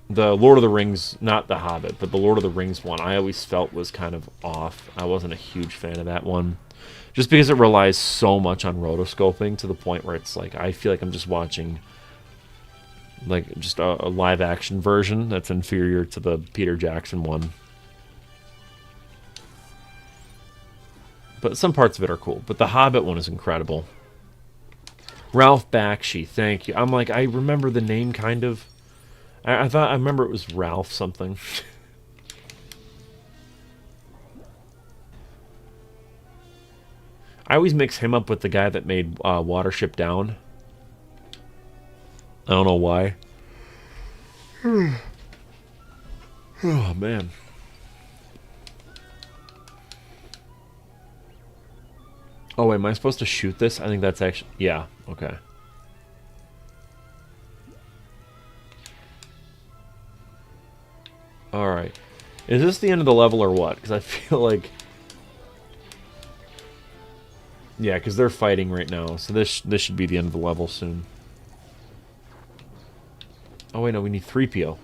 The Lord of the Rings, not The Hobbit, but the Lord of the Rings one, I always felt was kind of off. I wasn't a huge fan of that one. Just because it relies so much on rotoscoping to the point where it's like, I feel like I'm just watching... like just a live action version that's inferior to the Peter Jackson one. But some parts of it are cool. But the Hobbit one is incredible. Ralph Bakshi, thank you. I'm like, I remember the name kind of. I remember it was Ralph something. I always mix him up with the guy that made Watership Down. I don't know why. Oh, man. Oh, wait, am I supposed to shoot this? I think that's actually... Yeah, okay. Alright. Is this the end of the level or what? Because I feel like... Yeah, because they're fighting right now. So this should be the end of the level soon. Oh, wait, no, we need 3PO.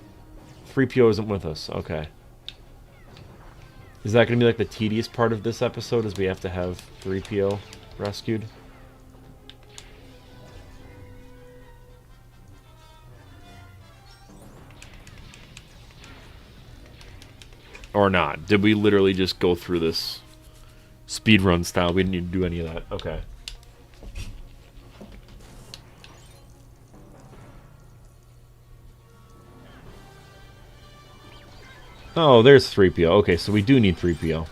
3PO isn't with us. Okay. Is that going to be like the tedious part of this episode, is we have to have 3PO rescued? Or not? Did we literally just go through this speedrun style? We didn't need to do any of that. Okay. Oh, there's 3PO. Okay, so we do need 3PO.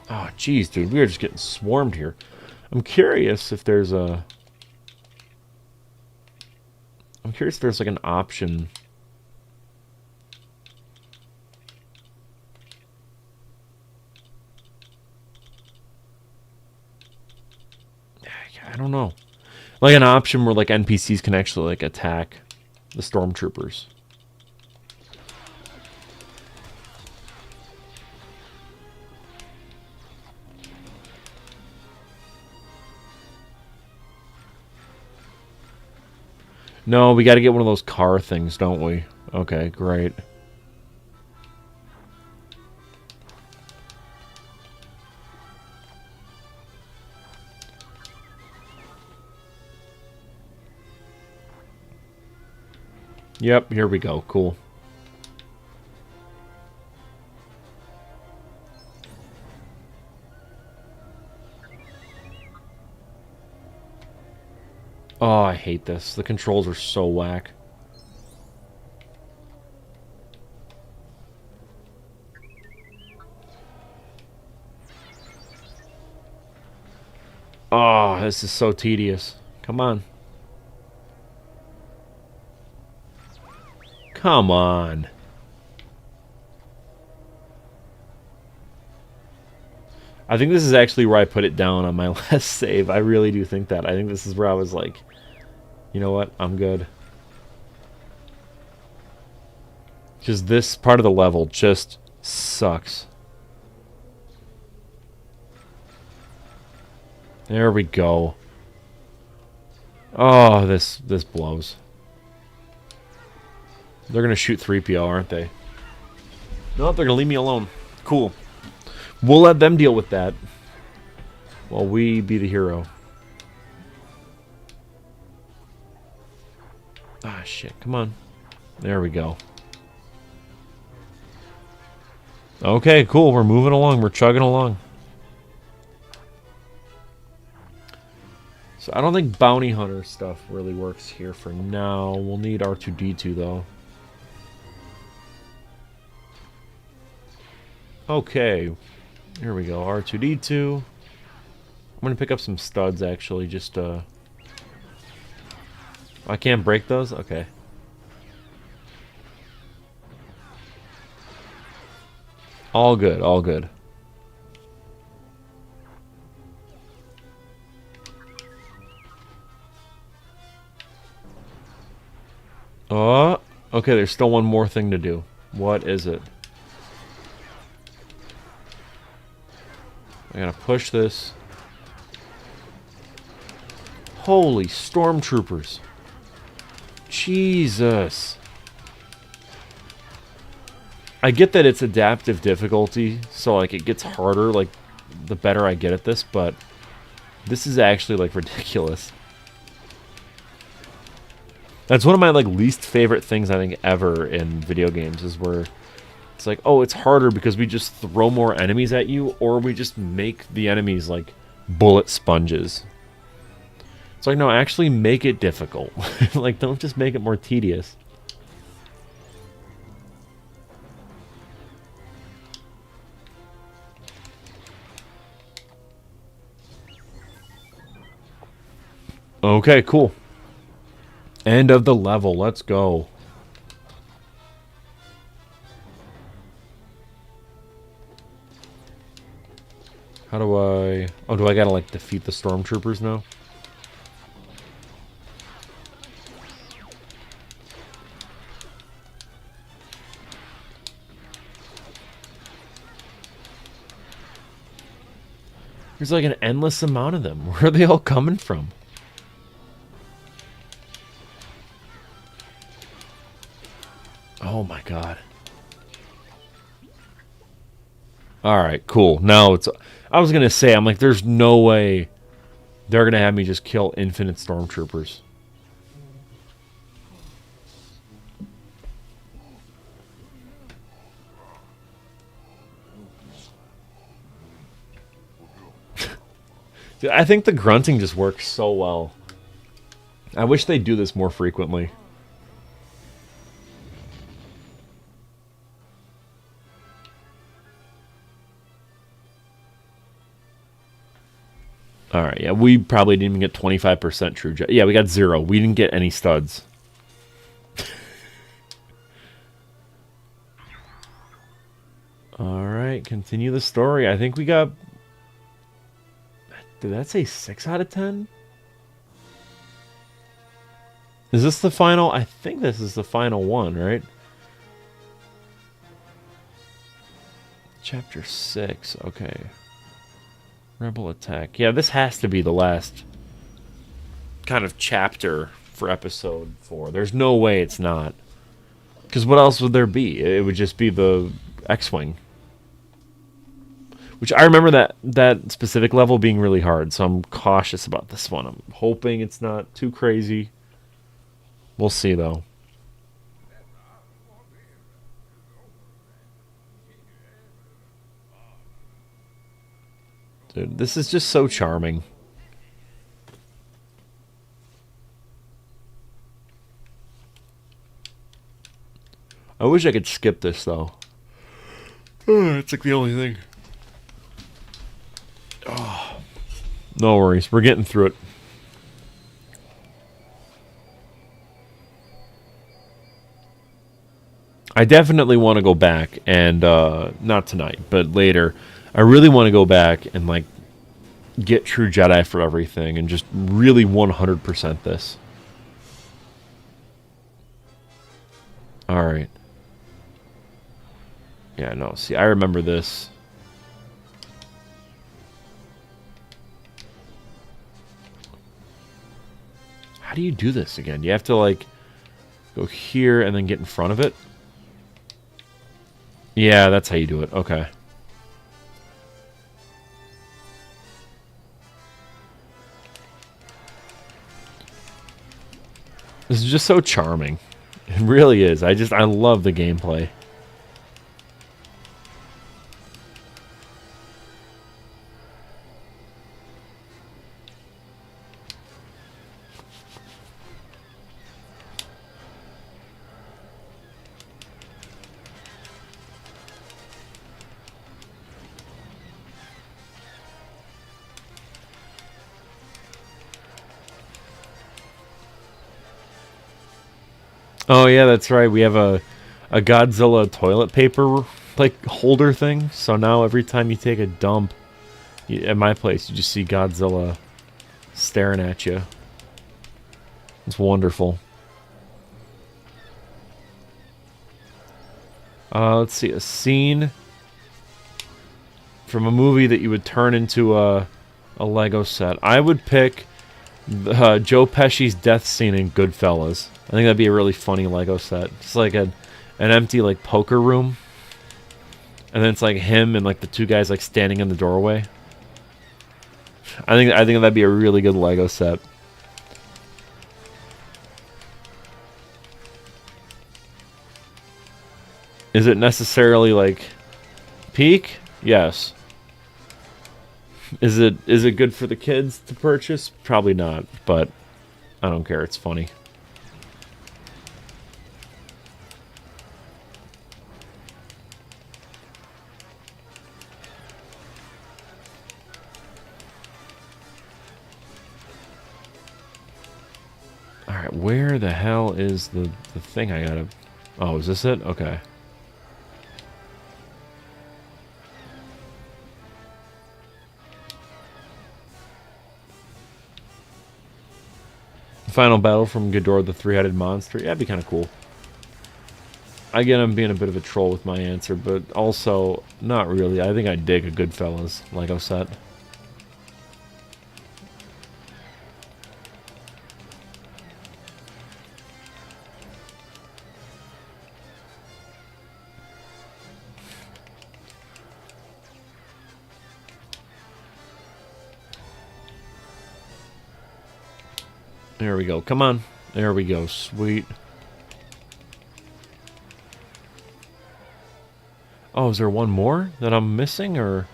Oh, jeez, dude. We are just getting swarmed here. I'm curious if there's a... I'm curious if there's like an option... I don't know. Like an option where like NPCs can actually like attack the stormtroopers. No, we got to get one of those car things, don't we? Okay, great. Yep, here we go. Cool. Oh, I hate this. The controls are so whack. Oh, this is so tedious. Come on. Come on. I think this is actually where I put it down on my last save. I really do think that. I think this is where I was like, you know what? I'm good. Because this part of the level just sucks. There we go. Oh, this blows. They're gonna shoot 3PO, aren't they? No, they're gonna leave me alone. Cool. We'll let them deal with that. While we be the hero. Ah, shit. Come on. There we go. Okay, cool. We're moving along. We're chugging along. So I don't think bounty hunter stuff really works here for now. We'll need R2-D2 though. Okay, here we go. R2-D2. I'm gonna pick up some studs actually. Just I can't break those. Okay. All good. All good. Oh, okay, there's still one more thing to do. What is it? I gotta push this. Holy stormtroopers. Jesus. I get that it's adaptive difficulty, so like it gets harder like the better I get at this, but this is actually like ridiculous. That's one of my like least favorite things I think ever in video games is where it's like, oh, it's harder because we just throw more enemies at you, or we just make the enemies like bullet sponges. It's like, no, actually make it difficult. Like, don't just make it more tedious. Okay, cool. End of the level. Let's go. How do I... Oh, do I gotta, like, defeat the stormtroopers now? There's, like, an endless amount of them. Where are they all coming from? Oh my god. Alright, cool. Now it's... I was gonna say, I'm like, there's no way they're gonna have me just kill infinite stormtroopers. Dude, I think the grunting just works so well. I wish they'd do this more frequently. Alright, yeah, we probably didn't even get 25% true. Yeah, we got 0. We didn't get any studs. Alright, continue the story. I think we got... Did that say 6 out of 10? Is this the final? I think this is the final one, right? Chapter 6, okay. Rebel attack. Yeah, this has to be the last kind of chapter for episode 4. There's no way it's not. Because what else would there be? It would just be the X-Wing. Which I remember that specific level being really hard, so I'm cautious about this one. I'm hoping it's not too crazy. We'll see, though. Dude, this is just so charming. I wish I could skip this, though. It's like the only thing. Oh, no worries. We're getting through it. I definitely want to go back and, not tonight, but later. I really want to go back and, like, get True Jedi for everything and just really 100% this. Alright. Yeah, no, see, I remember this. How do you do this again? You have to, like, go here and then get in front of it? Yeah, that's how you do it. Okay. This is just so charming. It really is. I love the gameplay. Oh yeah, that's right. We have a Godzilla toilet paper like holder thing. So now every time you take a dump at my place, you just see Godzilla staring at you. It's wonderful. Let's see, a scene from a movie that you would turn into a Lego set. I would pick Joe Pesci's death scene in Goodfellas. I think that'd be a really funny Lego set. It's like an empty like poker room, and then it's like him and like the two guys like standing in the doorway. I think that'd be a really good Lego set. Is it necessarily like peak? Yes. Is it good for the kids to purchase? Probably not, but I don't care. It's funny. Alright, where the hell is the thing I gotta... Oh, is this it? Okay. Final battle from Ghidorah the three-headed monster. Yeah, that'd be kind of cool. Again, I'm being a bit of a troll with my answer, but also not really. I think I dig a Goodfellas Lego set. There we go. Come on. There we go. Sweet. Oh, is there one more that I'm missing, or...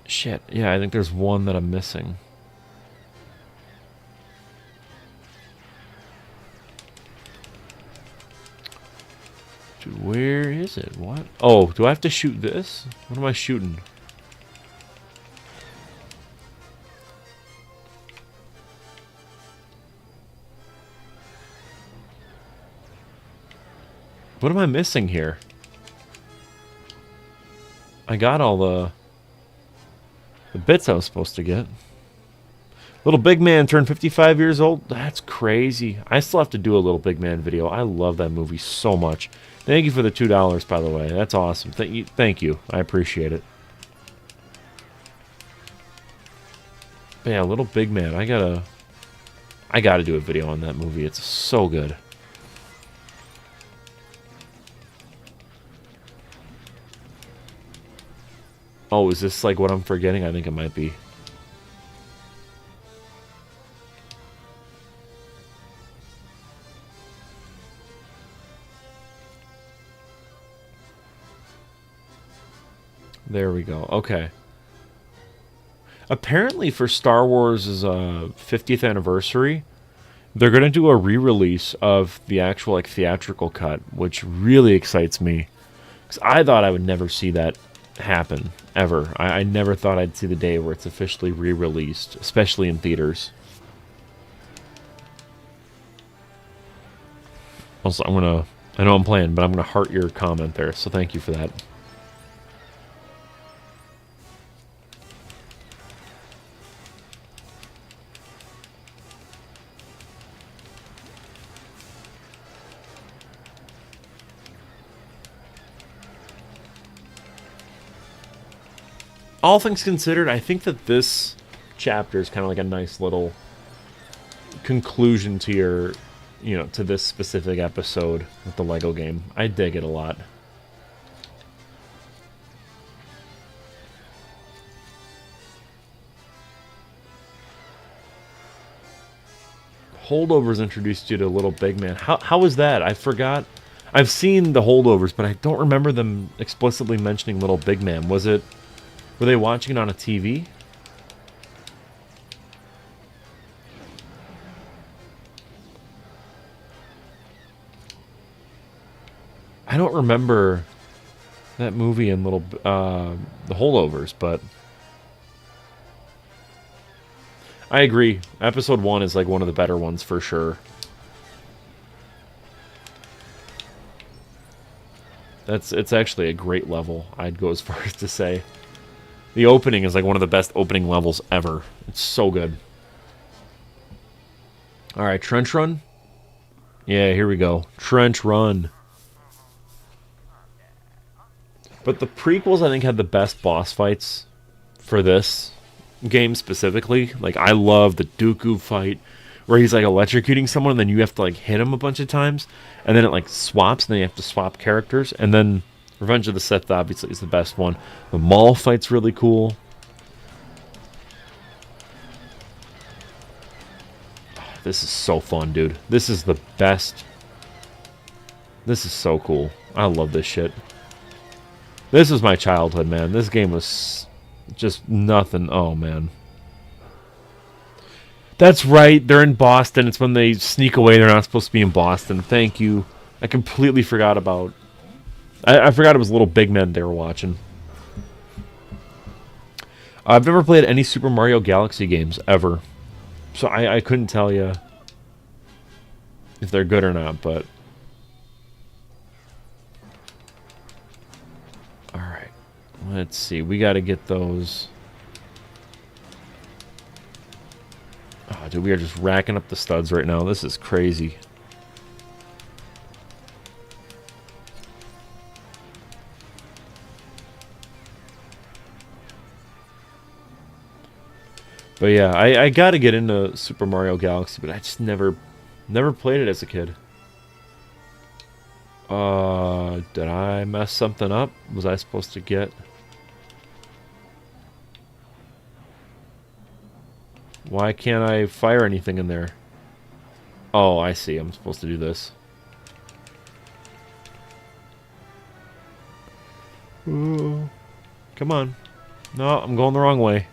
Shit. Yeah, I think there's one that I'm missing. Dude, where is it? What? Oh, do I have to shoot this? What am I shooting? What am I missing here? I got all the bits I was supposed to get. Little Big Man turned 55 years old. That's crazy. I still have to do a Little Big Man video. I love that movie so much. Thank you for the $2, by the way. That's awesome. Thank you. I appreciate it. But yeah, Little Big Man. I gotta do a video on that movie. It's so good. Oh, is this like what I'm forgetting? I think it might be. There we go. Okay. Apparently for Star Wars' 50th anniversary, they're going to do a re-release of the actual like theatrical cut, which really excites me. Because I thought I would never see that happen, ever. I never thought I'd see the day where it's officially re-released, especially in theaters. Also, I know I'm playing, but I'm gonna heart your comment there, so thank you for that. All things considered, I think that this chapter is kind of like a nice little conclusion to your, to this specific episode with the Lego game. I dig it a lot. Holdovers introduced you to Little Big Man. How was that? I forgot. I've seen the Holdovers, but I don't remember them explicitly mentioning Little Big Man. Were they watching it on a TV? I don't remember that movie in the Holdovers, but I agree. Episode 1 is like one of the better ones for sure. It's actually a great level, I'd go as far as to say. The opening is like one of the best opening levels ever. It's so good. Alright, Trench Run? Yeah, here we go. Trench Run. But the prequels, I think, had the best boss fights for this game specifically. Like, I love the Dooku fight, where he's, like, electrocuting someone, and then you have to, like, hit him a bunch of times, and then it, like, swaps, and then you have to swap characters, and then Revenge of the Sith, obviously, is the best one. The Maul fight's really cool. This is so fun, dude. This is the best. This is so cool. I love this shit. This was my childhood, man. This game was just nothing. Oh, man. That's right. They're in Boston. It's when they sneak away. They're not supposed to be in Boston. Thank you. I completely forgot about... I forgot it was Little Big Men they were watching. I've never played any Super Mario Galaxy games, ever. So I couldn't tell you if they're good or not, but... Alright. Let's see. We gotta get those... Oh, dude, we are just racking up the studs right now. This is crazy. But yeah, I gotta get into Super Mario Galaxy, but I just never played it as a kid. Did I mess something up? Was I supposed to get... Why can't I fire anything in there? Oh, I see. I'm supposed to do this. Ooh. Come on. No, I'm going the wrong way.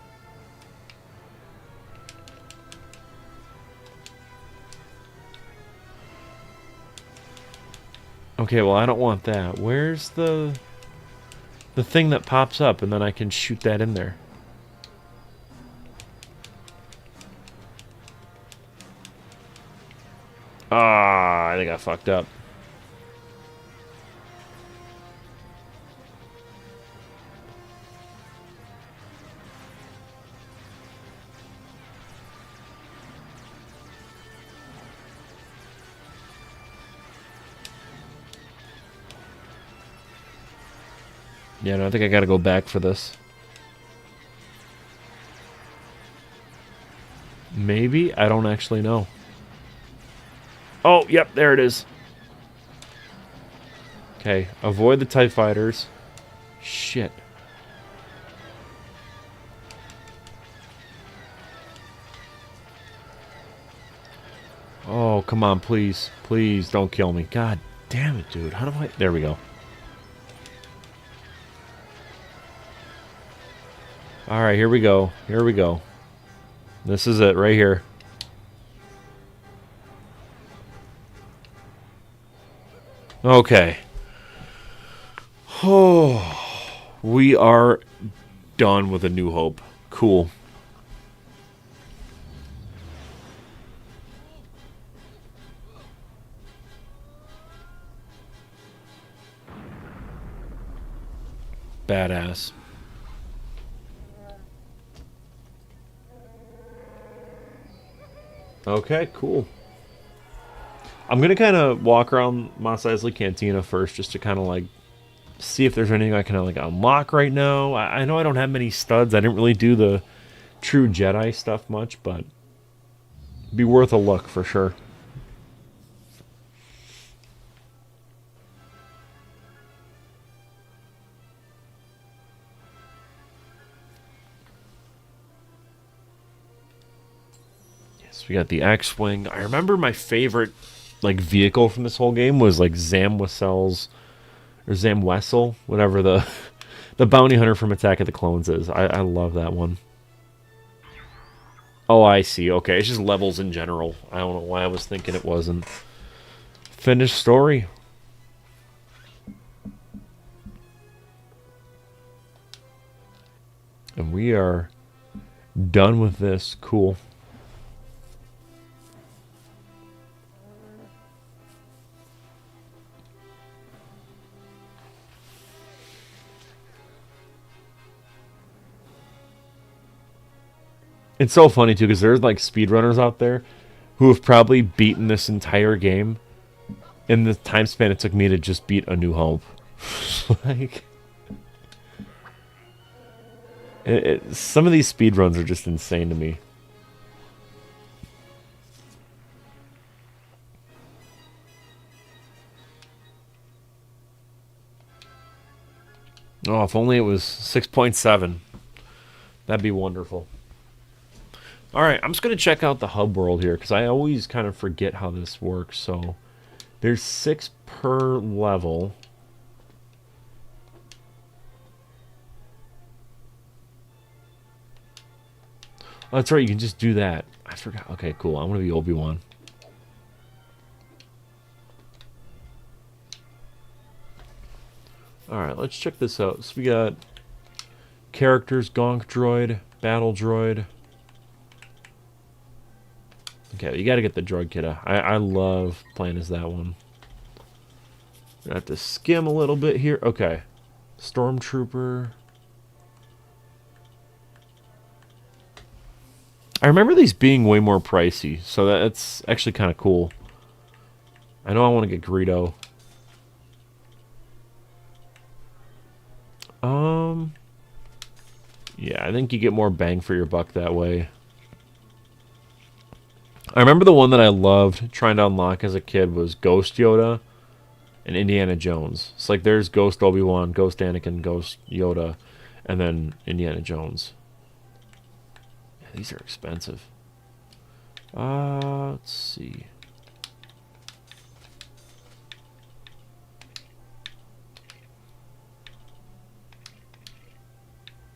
Okay, well, I don't want that. Where's the thing that pops up, and then I can shoot that in there? Ah, I think I fucked up. Yeah, no, I think I gotta go back for this. Maybe? I don't actually know. Oh, yep, there it is. Okay, avoid the TIE fighters. Shit. Oh, come on, please. Please don't kill me. God damn it, dude. How do I... There we go. All right, here we go. Here we go. This is it right here. Okay. Oh, we are done with A New Hope. Cool. Badass. Okay, cool. I'm gonna kind of walk around Mos Eisley Cantina first, just to kind of like see if there's anything I can like unlock right now. I know I don't have many studs. I didn't really do the true Jedi stuff much, but it'd be worth a look for sure. Yes, we got the X-Wing. I remember my favorite like vehicle from this whole game was like Zam Wesell's or Zam Wessel, whatever the the bounty hunter from Attack of the Clones is. I love that one. Oh, I see. Okay, it's just levels in general. I don't know why I was thinking it wasn't. Finished story. And we are done with this. Cool. It's so funny too because there's like speedrunners out there who have probably beaten this entire game in the time span it took me to just beat A New Hope. Like, some of these speedruns are just insane to me. Oh, if only it was 6.7. That'd be wonderful. Alright, I'm just going to check out the hub world here, because I always kind of forget how this works. So, there's 6 per level. Oh, that's right, you can just do that. I forgot. Okay, cool. I'm going to be Obi-Wan. Alright, let's check this out. So we got characters, Gonk Droid, Battle Droid. Okay, you gotta get the droid kidda. I love playing as that one. I have to skim a little bit here. Okay. Stormtrooper. I remember these being way more pricey, so that's actually kind of cool. I know I want to get Greedo. Yeah, I think you get more bang for your buck that way. I remember the one that I loved trying to unlock as a kid was Ghost Yoda and Indiana Jones. It's like there's Ghost Obi-Wan, Ghost Anakin, Ghost Yoda, and then Indiana Jones. Yeah, these are expensive. Let's see.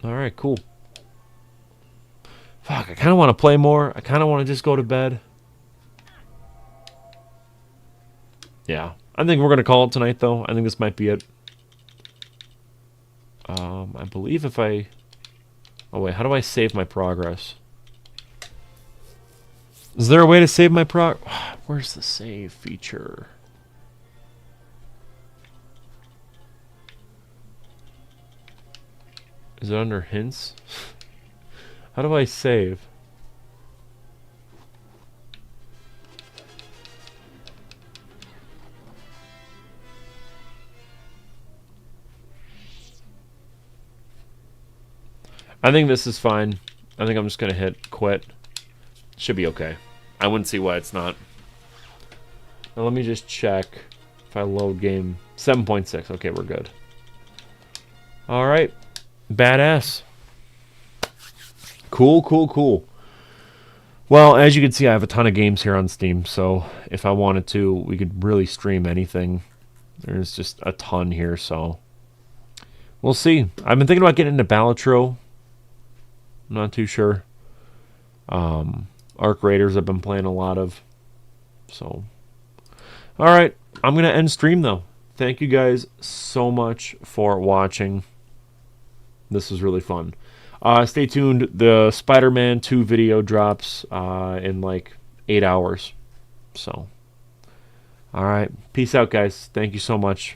Alright, cool. Fuck, I kind of want to play more. I kind of want to just go to bed. Yeah. I think we're going to call it tonight, though. I think this might be it. I believe if I... Oh, wait. How do I save my progress? Is there a way to save my Where's the save feature? Is it under hints? How do I save? I think this is fine. I think I'm just going to hit quit. Should be okay. I wouldn't see why it's not. Now let me just check if I load game 7.6. Okay, we're good. Alright. Badass. Cool, cool, cool. Well, as you can see, I have a ton of games here on Steam, so if I wanted to, we could really stream anything. There's just a ton here, so we'll see. I've been thinking about getting into Balatro. I'm not too sure. Arc Raiders I've been playing a lot of. So, all right. I'm going to end stream, though. Thank you guys so much for watching. This was really fun. Stay tuned. The Spider-Man 2 video drops in like 8 hours. So, all right. Peace out, guys. Thank you so much.